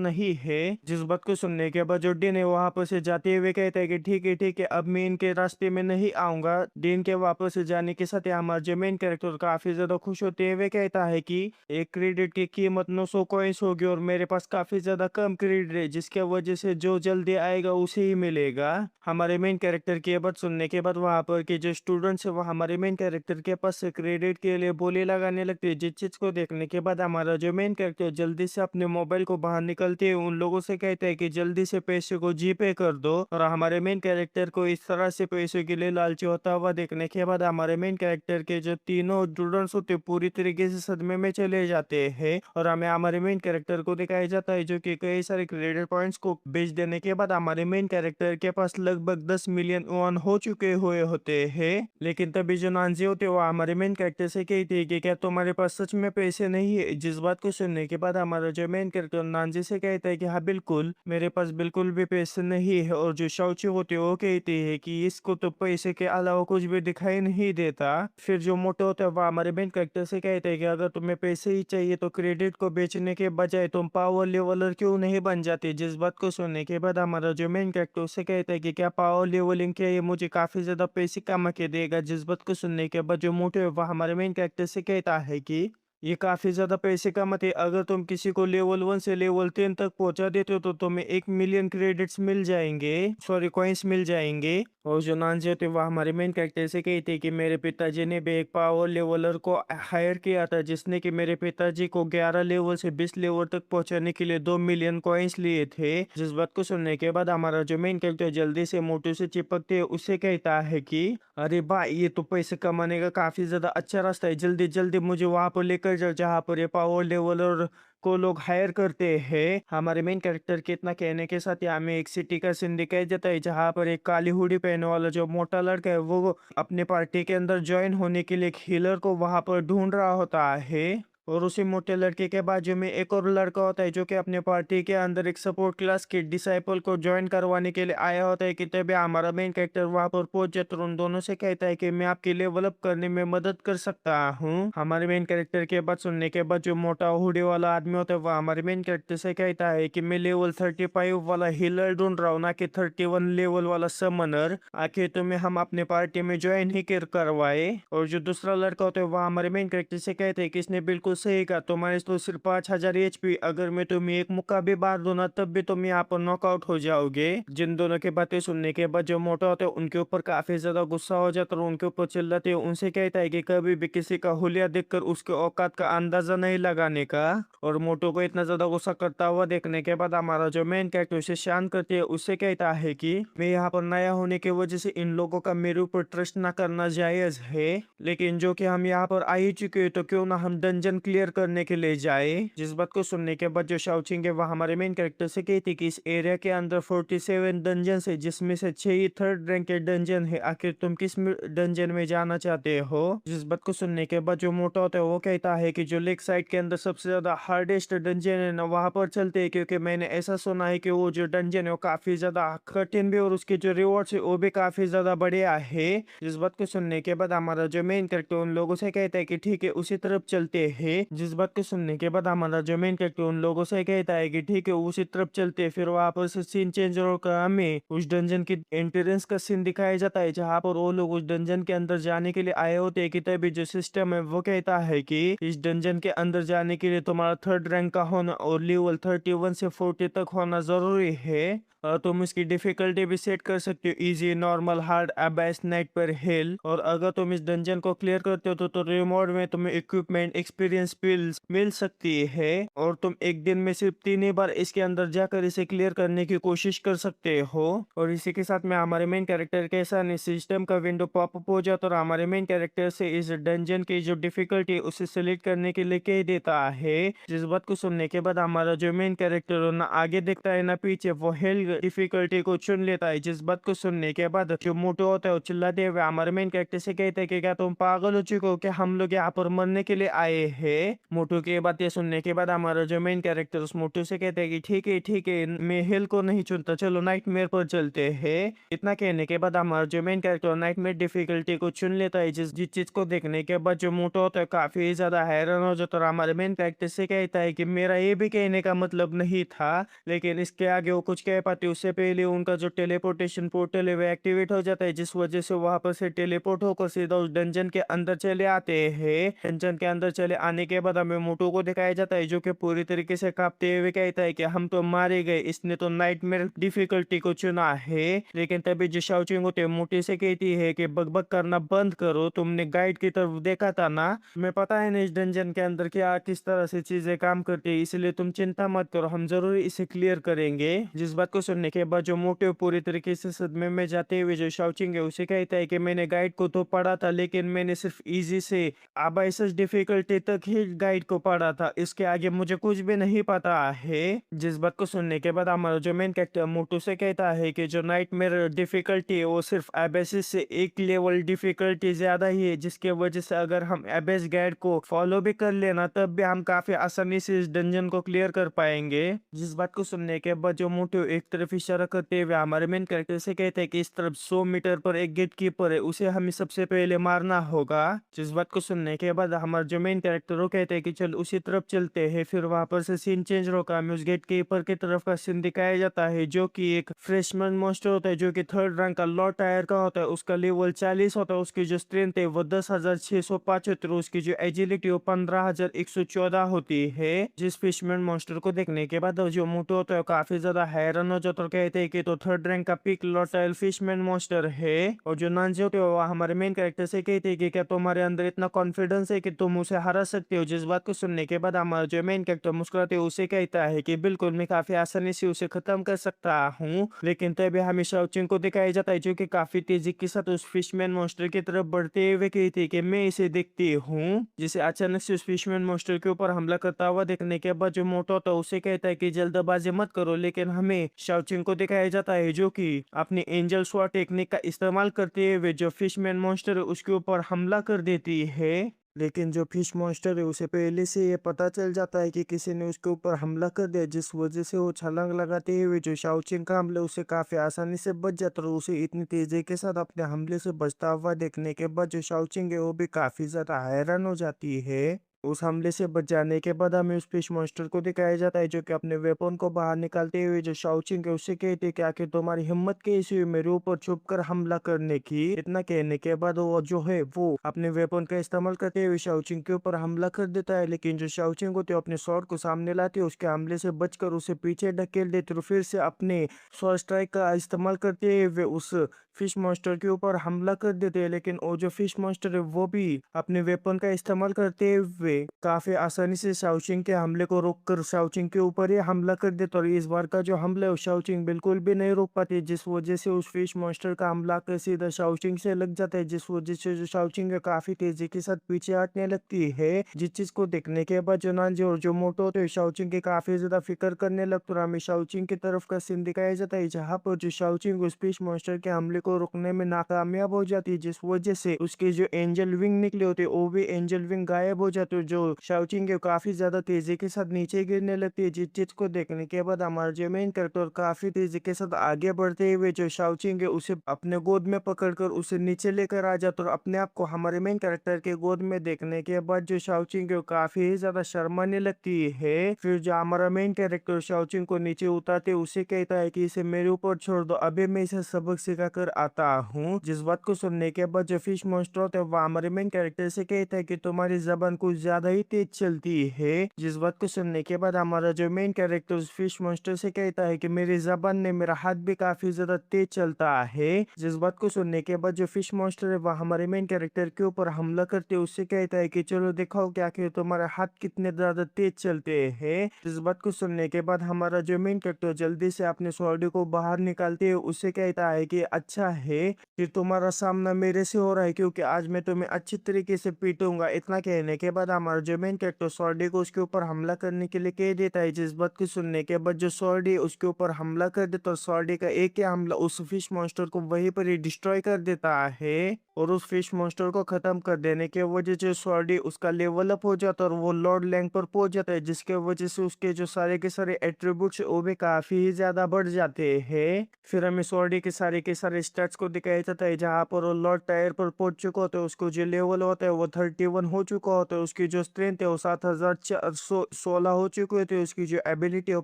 नहीं है। जिस बात को सुनने के बाद जो डीन है वहां पर से जाते हुए कहता है कि ठीक है अब मैं इनके रास्ते में नहीं आऊंगा। डीन के वापस से जाने के साथ हमारा जो मेन कैरेक्टर काफी ज्यादा खुश होते हुए कहता है कि एक क्रेडिट की कीमत 900 कॉइन्स होगी और मेरे पास काफी ज्यादा कम क्रेडिट है, जिसके वजह से जो जल्दी आएगा उसे ही मिलेगा। हमारे मेन कैरेक्टर की बात सुनने के बाद वहां पर के जो स्टूडेंट्स है वो हमारे मेन कैरेक्टर के पास क्रेडिट के लिए बोली लगाने लगते हैं। जिस चीज को देखने के बाद हमारा जो मेन कैरेक्टर जल्दी से अपने मोबाइल को बाहर निकलते हुए उन लोगों से कहते हैं कि जल्दी से पैसे को जीपे कर दो। और हमारे मेन कैरेक्टर को इस तरह से पैसे के लिए लालची होता हुआ देखने के बाद हमारे मेन कैरेक्टर के जो तीनों स्टूडेंट्स होते पूरी तरीके से सदमे में चले जाते हैं। और हमें हमारे मेन कैरेक्टर को दिखाया जाता है जो कि कई सारे क्रेडिट पॉइंट्स को बेच देने के बाद हमारे मेन कैरेक्टर के पास लगभग 10 मिलियन वॉन हो चुके हुए होते हैं। लेकिन तभी जो नानजी होते वो हमारे मेन कैरेक्टर से कहती है कि क्या तुम्हारे पास सच में पैसे नहीं है। जिस बात को सुनने के बाद हमारा जो मेन कैरेक्टर नानजी से कहता है कि हाँ बिल्कुल मेरे पास बिल्कुल भी पैसे नहीं है। और जो शाओची होते वो कहती है कि इसको तो पैसे के अलावा कुछ भी दिखाई नहीं देता। फिर जो मोटे होते हैं वो हमारे मेन कैरेक्टर से कहते हैं कि अगर तुम्हें पैसे ही चाहिए तो क्रेडिट को बेचने के बजाय तुम पावर लेवलर क्यों नहीं बन जाते। जिस बात को सुनने के बाद हमारा जो मेन कैरेक्टर उससे कहता है कि क्या पावर लेवलिंग के ये मुझे काफी ज्यादा पैसे कमा के देगा। जिस बात को सुनने के बाद जो मोटे है वो हमारे मेन कैरेक्टर से कहता है कि ये काफ़ी ज़्यादा पैसे कमाते हैं। अगर तुम किसी को लेवल 1 से लेवल 10 तक पहुँचा देते हो तो तुम्हें 1 मिलियन क्रेडिट्स मिल जाएँगे, सॉरी कॉइन्स मिल जाएँगे। और जो नानज़ी होते हैं वो हमारे मेन कैरेक्टर से कहते हैं कि मेरे पिताजी ने भी एक पावर लेवलर को हायर किया था जिसने कि मेरे पिताजी को 11 लेवल से 20 लेवल तक पहुँचाने के लिए 2 मिलियन कॉइन्स लिए थे। जिस बात को सुनने के बाद हमारा जो मेन कैरेक्टर जल्दी से मोटू से चिपकते है, उससे कहता है कि अरे भाई ये तो पैसे कमाने का काफ़ी ज़्यादा अच्छा रास्ता है, जल्दी-जल्दी मुझे वहाँ पर लेकर जाओ जहाँ पर ये पावर लेवलर को लोग हायर करते हैं। हमारे मेन कैरेक्टर के इतना कहने के साथ ही हमें एक सिटी का सीन दिखाई देता है जहाँ पर एक काली हुडी पहनने वाला जो मोटा लड़का है वो अपने पार्टी के अंदर जॉइन होने के लिए एक हीलर को वहाँ पर ढूँढ रहा होता है। और उसी मोटे लड़के के बाजू में एक और लड़का होता है जो कि अपने पार्टी के अंदर एक सपोर्ट क्लास के डिसाइपल को ज्वाइन करवाने के लिए आया होता है कि तभी हमारा मेन कैरेक्टर वहां पर पहुंच जाता है और उन दोनों से कहता है कि मैं आपकी लेवल अप करने में मदद कर सकता हूँ। हमारे मेन कैरेक्टर के बात सुनने के बाद जो मोटा हुडी वाला आदमी होता है वह हमारे मेन कैरेक्टर से कहता है कि मैं लेवल 35 वाला हीलर ढूंढ रहा हूँ ना कि 31 लेवल वाला समनर, आखिर तुम्हें हम अपने पार्टी में ज्वाइन ही कर करवाए। और जो दूसरा लड़का होता है वह हमारे मेन कैरेक्टर से कहते हैं कि इसने बिल्कुल सही कहा, तुम्हारे तो सिर्फ 5000 एचपी, अगर मैं तुम्हें एक मुक्का भी मार दूं ना तब भी तुम यहाँ पर नॉकआउट हो जाओगे। जिन दोनों की बातें सुनने के बाद जो मोटा होता है उनके ऊपर काफी ज्यादा गुस्सा हो जाता है और उनके ऊपर चिल्लाते हैं। उनसे कहता है कि कभी भी किसी का हुलिया देखकर उसके औकात का अंदाजा नहीं लगाने का। और मोटो को इतना ज्यादा गुस्सा करता हुआ देखने के बाद हमारा जो मेन कैरेक्टर उसे शांत करते है, उससे कहता है कि मैं यहाँ पर नया होने की वजह से इन लोगों का मेरे ऊपर ट्रस्ट ना करना जायज है, लेकिन जो कि हम यहाँ पर आ ही चुके हैं तो क्यों ना हम डंजन क्लियर करने के लिए जाए। जिस बात को सुनने के बाद जो शाओचिंग है वह हमारे मेन कैरेक्टर से कहती कि इस एरिया के अंदर 47 डंजन है जिसमें से 6 ही थर्ड रैंक के डंजन है, आखिर तुम किस डंजन में जाना चाहते हो। जिस बात को सुनने के बाद जो मोटा होता है वो कहता है कि जो लेक साइड के अंदर सबसे ज्यादा हार्डेस्ट डंजन है ना वहां पर चलते हैं, क्योंकि मैंने ऐसा सुना है कि वो जो डंजन है वो काफी ज्यादा कठिन भी और उसके जो रिवॉर्ड है वो भी काफी ज्यादा बढ़िया है। जिस बात को सुनने के बाद हमारा जो मेन कैरेक्टर उन लोगों से कहता है कि ठीक है उसी तरफ चलते हैं। जिस बात को सुनने के बाद हमारा जो मेन कैरेक्टर उन लोगों से कहता है कि ठीक है उसी तरफ चलते हैं। फिर वहां पर से सीन चेंज होकर हमें उस डंजन की एंट्रेंस का सीन दिखाया जाता है जहां पर वो लोग उस डंजन के अंदर जाने के लिए आए होते हैं कि तभी जो सिस्टम है वो कहता है कि इस डंजन के अंदर जाने के लिए तुम्हारा थर्ड रैंक का होना और लेवल 31 से 40 तक होना जरूरी है। तुम इसकी डिफिकल्टी भी सेट कर सकते हो, easy, normal, hard, abyss, night पर हिल। और अगर तुम इस डंजन को क्लियर करते हो तो रिवॉर्ड में तुम्हें इक्विपमेंट, एक्सपीरियंस, स्किल्स मिल सकती है। और तुम एक दिन में सिर्फ 3 ही बार इसके अंदर जाकर इसे क्लियर करने की कोशिश कर सकते हो। और इसी के साथ में हमारे मेन कैरेक्टर के सामने सिस्टम का विंडो पॉपअप हो जाता है और हमारे मेन कैरेक्टर से इस डंजन की जो डिफिकल्टी उसे सिलेक्ट करने के लिए कह देता है। जिस बात को सुनने के बाद हमारा जो मेन कैरेक्टर ना आगे देखता है ना पीछे, वो हिल डिफिकल्टी को चुन लेता है। जिस बात को सुनने के बाद जो मोटो होता है वो चिल्लाते हुए हमारे मेन कैरेक्टर से कहते हैं कि क्या तुम पागल हो चुके हो, क्या हम लोग यहाँ पर मरने के लिए आए हैं। मोटो की बातें सुनने के बाद हमारा जो मेन कैरेक्टर उस मोटो से कहते हैं कि ठीक है मैं हिल को नहीं चुनता, चलो नाइटमेयर पर चलते हैं। इतना कहने के बाद हमारा जो मेन कैरेक्टर नाइटमेयर डिफिकल्टी को चुन लेता है। जिस जिस चीज को देखने के बाद जो मोटो होता है काफी ज्यादा हैरान हो जाता है और हमारे मेन कैरेक्टर से कहता है कि मेरा ये भी कहने का मतलब नहीं था, लेकिन इसके आगे वो कुछ कह पाते उससे पहले उनका जो टेलीपोर्टेशन पोर्टल है वो एक्टिवेट हो जाता है, जिस वजह से वहां पर से टेलीपोर्ट होकर सीधा उस डंजन के अंदर चले आते हैं। डंजन के अंदर चले आने के बाद हमें मोटो को दिखाया जाता है जो कि पूरी तरीके से कांपते हुए कहता है कि हम तो मारे गए, इसने तो नाइटमेयर डिफिकल्टी को चुना है। लेकिन तभी जो शाओचिंग होते हैं मोटी से कहती है कि बकबक करना बंद करो, तुमने गाइड की तरफ देखा था ना, तुम्हें पता है ना इस डंजन के अंदर क्या किस तरह से चीजें काम करती है, इसलिए तुम चिंता मत करो, हम जरूर इसे क्लियर करेंगे। जिस बात को सुनने के बाद जो मोटे पूरी तरीके से सदमे में जाते हुए जो शाओचिंग है उसे कहता है कि मैंने गाइड को तो पढ़ा था, लेकिन मैंने सिर्फ इजी से अबाइसस डिफिकल्टी तक ही गाइड को पढ़ा था, इसके आगे मुझे कुछ भी नहीं पता है। जिस बात को सुनने के बाद हमारा जो मेन कैरेक्टर मोटू से कहता है कि जो नाइटमेयर डिफिकल्टी है वो सिर्फ एबेसिस से एक लेवल डिफिकल्टी ज्यादा ही है, जिसके वजह से अगर हम एबेस गाइड को फॉलो भी कर लेना तब भी हम काफी आसानी से इस डंजन को क्लियर कर पाएंगे। जिस बात को सुनने के बाद जो मोटू एक तरफ इशारा करते हुए हमारे मेन कैरेक्टर से कहते हैं कि इस तरफ 100 मीटर पर एक गेट कीपर है, उसे हमें सबसे पहले मारना होगा। जिस बात को सुनने के बाद हमारा जो मेन कैरेक्टर फिर वो कहते हैं कि चल उसी तरफ चलते हैं। फिर वहां पर से सीन चेंज होकर हमें उस गेट के ऊपर की तरफ का सीन दिखाया जाता है, जो कि एक फ्रेशमैन मॉन्स्टर होता है, जो कि थर्ड रैंक का लॉ टायर का होता है। उसका लेवल 40 होता है, उसकी जो स्ट्रेंथ है वो 10,675, उसकी जो एजिलिटी वो 15,114 होती है। जिस फिशमैन मॉन्स्टर को देखने के बाद जो मोटो होता है काफी ज्यादा हैरान हो जाता है, कहते हैं कि तो थर्ड रैंक का पिक लॉटाइल फिशमैन मॉन्स्टर है। और जो नानजी होते हो हमारे मेन कैरेक्टर से कहते हैं कि क्या तुम्हारे अंदर इतना कॉन्फिडेंस है कि तुम उसे हरा सकते हो। जिस बात को सुनने के बाद हमारा जो मेन कैरेक्टर मुस्कुराते हुए उसे कहता है कि बिल्कुल मैं काफी आसानी से उसे खत्म कर सकता हूँ। लेकिन तभी हमें शाओचिंग को दिखाया जाता है, जो कि काफी तेजी के साथ उस फिशमैन मॉन्स्टर की तरफ बढ़ते हुए कहती है कि मैं इसे देखती हूँ। जिसे अचानक से उस फिशमैन मॉन्स्टर के ऊपर हमला करता हुआ देखने के बाद जो मोटो होता है उसे कहता है कि जल्दबाजी मत करो। लेकिन हमें शाओचिंग को दिखाया जाता है, जो कि अपनी एंजल स्वॉर्ड टेक्निक का इस्तेमाल करते हुए जो फिशमैन मॉन्स्टर है उसके ऊपर हमला कर देती है। लेकिन जो फिश मॉन्स्टर है उसे पहले से ये पता चल जाता है कि किसी ने उसके ऊपर हमला कर दिया, जिस वजह से वो छलांग लगाते हुए जो शाओचिंग का हमले उसे काफी आसानी से बच जाता है। और उसे इतनी तेजी के साथ अपने हमले से बचता हुआ देखने के बाद जो शाओचिंग है वो भी काफी ज्यादा हैरान हो जाती है। उस हमले से बच जाने के बाद हमें उस फिश मॉन्स्टर को दिखाया जाता है, जो कि अपने वेपन को बाहर निकालते हुए जो शाओचिंग है उससे कहते हैं कि आखिर तुम्हारी हिम्मत कैसी हुई मेरे ऊपर छुपकर हमला करने की। इतना कहने के बाद वो जो है वो अपने वेपन का इस्तेमाल करते हुए शाओचिंग के ऊपर हमला कर देता है। लेकिन जो शाओचिंग होती है अपने स्वॉर्ड को सामने लाती है, उसके हमले से बचकर उसे पीछे ढकेल देती है। फिर से अपने स्वॉर्ड स्ट्राइक का इस्तेमाल करते हुए उस फिश मॉन्स्टर के ऊपर हमला कर देते हैं। लेकिन वो जो फिश मॉन्स्टर है वो भी अपने वेपन का इस्तेमाल करते हुए काफी आसानी से शाओचिंग के हमले को रोककर शाओचिंग के ऊपर ही हमला कर देता। और इस बार का जो हमला है शाओचिंग बिल्कुल भी नहीं रोक पाती, जिस वजह से उस फिश मॉन्स्टर का हमला कर सीधा शाओचिंग से लग जाता है, जिस वजह से जो शाओचिंग है काफी तेजी के साथ पीछे हटने लगती है। जिस चीज को देखने के बाद जो नानजी और जो मोटो होते हैं शाओचिंग की काफी ज्यादा फिक्र करने लगते और हमें शाओचिंग की तरफ का सीन दिखाया जाता है, जहाँ पर जो शाओचिंग उस फिश मॉन्स्टर के हमले को रोकने में नाकामयाब हो जाती है, जिस वजह से उसके जो एंजल विंग निकले होते हैं वो भी एंजल विंग गायब हो जाते हैं। जो शाओचिंग है काफी ज्यादा तेजी के साथ नीचे गिरने लगती है। जिस चीज को देखने के बाद हमारा जो मेन कैरेक्टर काफी तेजी के साथ आगे बढ़ते हुए जो शाओचिंग है उसे अपने गोद में पकड़कर उसे नीचे लेकर आ जाता और अपने आप को हमारे मेन कैरेक्टर के गोद में देखने के बाद जो शाओचिंग है काफी ज्यादा शर्माने लगती है। फिर जो हमारा मेन कैरेक्टर शाओचिंग को नीचे उतारते उसे कहता है कि इसे मेरे ऊपर छोड़ दो, अभी मैं इसे सबक सिखा कर आता हूँ। जिस बात को सुनने के बाद जो फिश मॉन्स्टर होता है वो हमारे मेन कैरेक्टर से कहता है कि तुम्हारी जबान कुछ ज्यादा ही तेज चलती है। जिस बात को सुनने के बाद हमारा जो मेन कैरेक्टर उस फिश मॉन्स्टर से कहता है कि मेरी जबान ने मेरा हाथ भी काफी ज्यादा तेज चलता है। जिस बात को सुनने के बाद जो फिश मॉन्स्टर है वह हमारे मेन कैरेक्टर के ऊपर हमला करते उससे कहता है कि चलो दिखाओ क्या कि तुम्हारे हाथ कितने ज्यादा तेज चलते हैं। इस बात को सुनने के बाद हमारा जो मेन कैरेक्टर जल्दी से अपने स्वॉर्ड को बाहर निकालते हुए उससे कहता है कि अच्छा है कि तुम्हारा सामना मेरे से हो रहा है, क्योंकि आज मैं तुम्हें अच्छी तरीके से पीटूंगा। इतना कहने के बाद हमारा जो मेन कैरेक्टर सॉर्डी को उसके ऊपर हमला करने के लिए कह देता है। जिस बात को सुनने के बाद जो सॉर्डी उसके ऊपर हमला कर देता है, सॉर्डी का एक ही हमला उस फिश मॉन्स्टर को वहीं पर ही डिस्ट्रॉय कर देता है। और उस फिश मॉन्स्टर को खत्म कर देने के वजह से सॉर्डी उसका लेवल अप हो जाता है और वो लॉर्ड लैंक पर पहुंच जाता है, जिसके वजह से उसके जो सारे के सारे एट्रीब्यूट्स वो भी काफी ही ज्यादा बढ़ जाते हैं। फिर हमें सॉर्डी के सारे स्टैट्स को दिखाया जाता है, जहाँ पर वो लॉर्ड टायर पर पहुंच चुका होता है, उसको जो लेवल होता है वो 31 हो चुका होता है, उसकी जो स्ट्रेंथ है वो 7,416 हो चुकी होती है, उसकी जो एबिलिटी है वो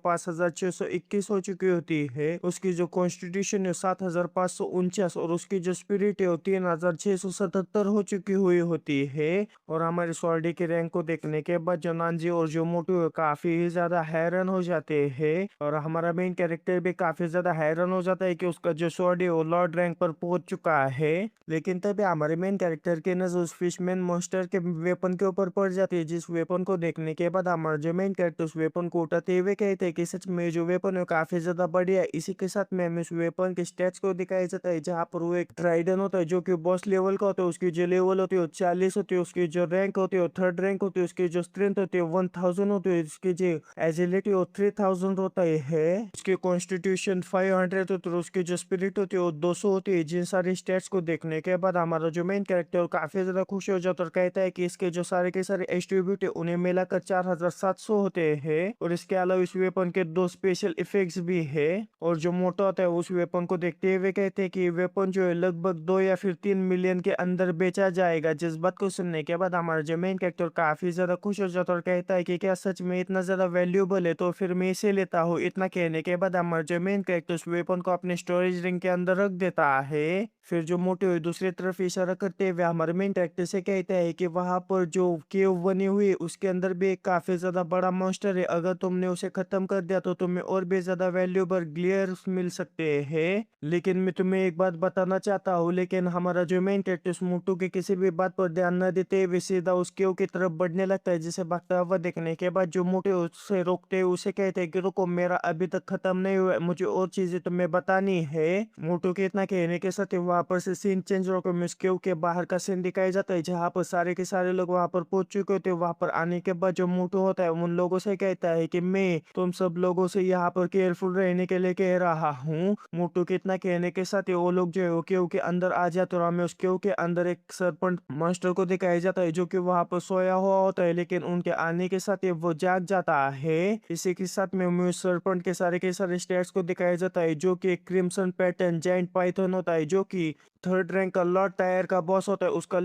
5,621 हो चुकी होती है, उसकी जो कॉन्स्टिट्यूशन है 7,549 और उसकी जो स्पिरिट है वो 3,677 हो चुकी हुई होती है। और हमारे सॉर्डी के रैंक को देखने के बाद जो नानजी और जो मोटू काफी ही ज्यादा हैरान हो जाते हैं। और हमारा मेन कैरेक्टर भी काफी ज्यादा हैरान हो जाता है कि उसका जो सॉर्डी है वो लॉर्ड रैंक पर पहुंच चुका है। लेकिन तभी हमारे मेन कैरेक्टर के नजर उस फिशमैन मॉन्स्टर के वेपन के ऊपर पड़ जाती है, जिस वेपन को देखने के बाद हमारा जो मेन कैरेक्टर उस वेपन को उठाते हुए कहते हैं कि सच में जो वेपन है काफी ज्यादा बढ़िया है। इसी के साथ में हमें उस वेपन के स्टेट्स को दिखाया जाता है, जहाँ पर वो एक ट्राइडन होता है जो कि बॉस लेवल का होता है, उसकी जो लेवल होती है वो 40 होती है, उसकी जो रैंक होती है वो थर्ड रैंक होती है, उसकी जो स्ट्रेंथ होती है 1000 होती है, उसकी जो एजिलिटी वो 3000 होता है, उसकी कॉन्स्टिट्यूशन 500 होती है, उसकी जो स्पिरिट होती है वो 200 होती है। जिन सारे स्टेट्स को देखने के बाद हमारा जो मेन कैरेक्टर काफी ज्यादा खुश हो जाता है और कहता है कि इसके जो सारे के सारे सारे एट्रीब्यूट है उन्हें मिलाकर 4700 होते हैं। और इसके अलावा इस वेपन के दो स्पेशल इफेक्ट्स भी है। और जो मोटा होता है उस वेपन को देखते हुए कहते हैं कि ये वेपन जो है लगभग 2 या फिर 3 मिलियन के अंदर बेचा जाएगा। जिस बात को सुनने के बाद हमारा जो मेन कैरेक्टर काफी ज्यादा खुश हो जाता है और कहता है कि क्या सच में इतना ज्यादा वैल्यूएबल है, तो फिर मैं इसे लेता हूँ। इतना कहने के बाद हमारा जो मेन कैरेक्टर उस वेपन को अपने स्टोरेज रिंग के अंदर रख देता है। फिर जो मोटे हुए दूसरी तरफ इशारा करते हुए हमारे मेन कैरेक्टर से कहता है कि वहां पर जो केव बनी हुई है उसके अंदर भी एक काफी ज्यादा बड़ा मॉन्स्टर है। अगर तुमने उसे खत्म कर दिया तो तुम्हें और भी ज्यादा वैल्यूएबल गियर्स मिल सकते हैं। लेकिन मैं तुम्हें एक बात बताना चाहता हूँ। लेकिन हमारा जो मेन कैरेक्टर उस मोटू की किसी भी बात पर ध्यान न देते हुए सीधा उस केव की तरफ बढ़ने लगता है। जिसे भागता हुआ देखने के बाद जो मोटे उसे रोकते हुए उसे कहते हैं कि रुको, मेरा अभी तक खत्म नहीं हुआ है, मुझे और चीजें तुम्हें बतानी है। मोटू के इतना कहने के साथ ही वहां पर से सीन चेंज होकर मिस केव के बाहर का सीन दिखाया जाता है, जहाँ पर सारे के सारे लोग वहां पर पहुंच चुके होते हैं। वहां पर आने के बाद जो मोटू होता है उन लोगों से कहता है कि मैं तुम सब लोगों से यहाँ पर केयरफुल रहने के लिए कह रहा हूँ। मोटू के इतना कहने के साथ ही वो लोग जो है वो केव के अंदर आ जाते हैं और हमें उस केव के अंदर एक सरपंच मास्टर को दिखाया जाता है जो कि वहां पर सोया हुआ होता है। लेकिन उनके आने के साथ ही वो जाग जाता है। इसी के साथ में हमें उस सरपंच के सारे स्टेट्स को दिखाया जाता है, जो कि एक क्रिम्सन पैटर्न जाइंट पाइथन होता है, जो कि थर्ड रैंक का लॉर्ड टायर का बॉस होता है। उसका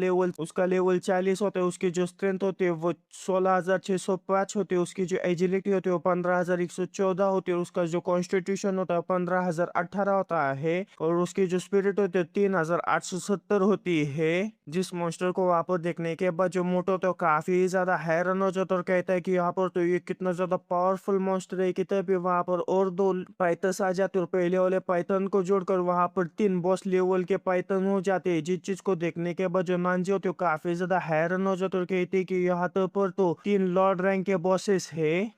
लेवल 40 होता है। उसकी जो स्ट्रेंथ होती है वो 16,605 होती है। उसकी जो एजिलिटी होती है वो 15,114 होती है। उसका जो कॉन्स्टिट्यूशन होता है 15,018 होता है। और उसकी जो स्पिरिट होती है 3,870 होती है। जिस मॉन्स्टर को वहां पर देखने के बाद जो मोटो होता है वो काफी ज्यादा हैरान हो जाता है और कहता है कि यहाँ पर तो ये कितना ज्यादा पावरफुल मॉन्स्टर है कि तभी वहां पर और दो पाइथन्स आ जाते हैं और पहले वाले पाइथन को जोड़कर वहां पर 3 बॉस लेवल के पाइथन हो जाते हैं। जिस चीज को देखने के बाद जो नानजी होते हैं वो काफी ज्यादा हैरान हो जाते हैं और कहते हैं कि यहाँ तो पर तो 3 लॉर्ड रैंक के बॉसेस है।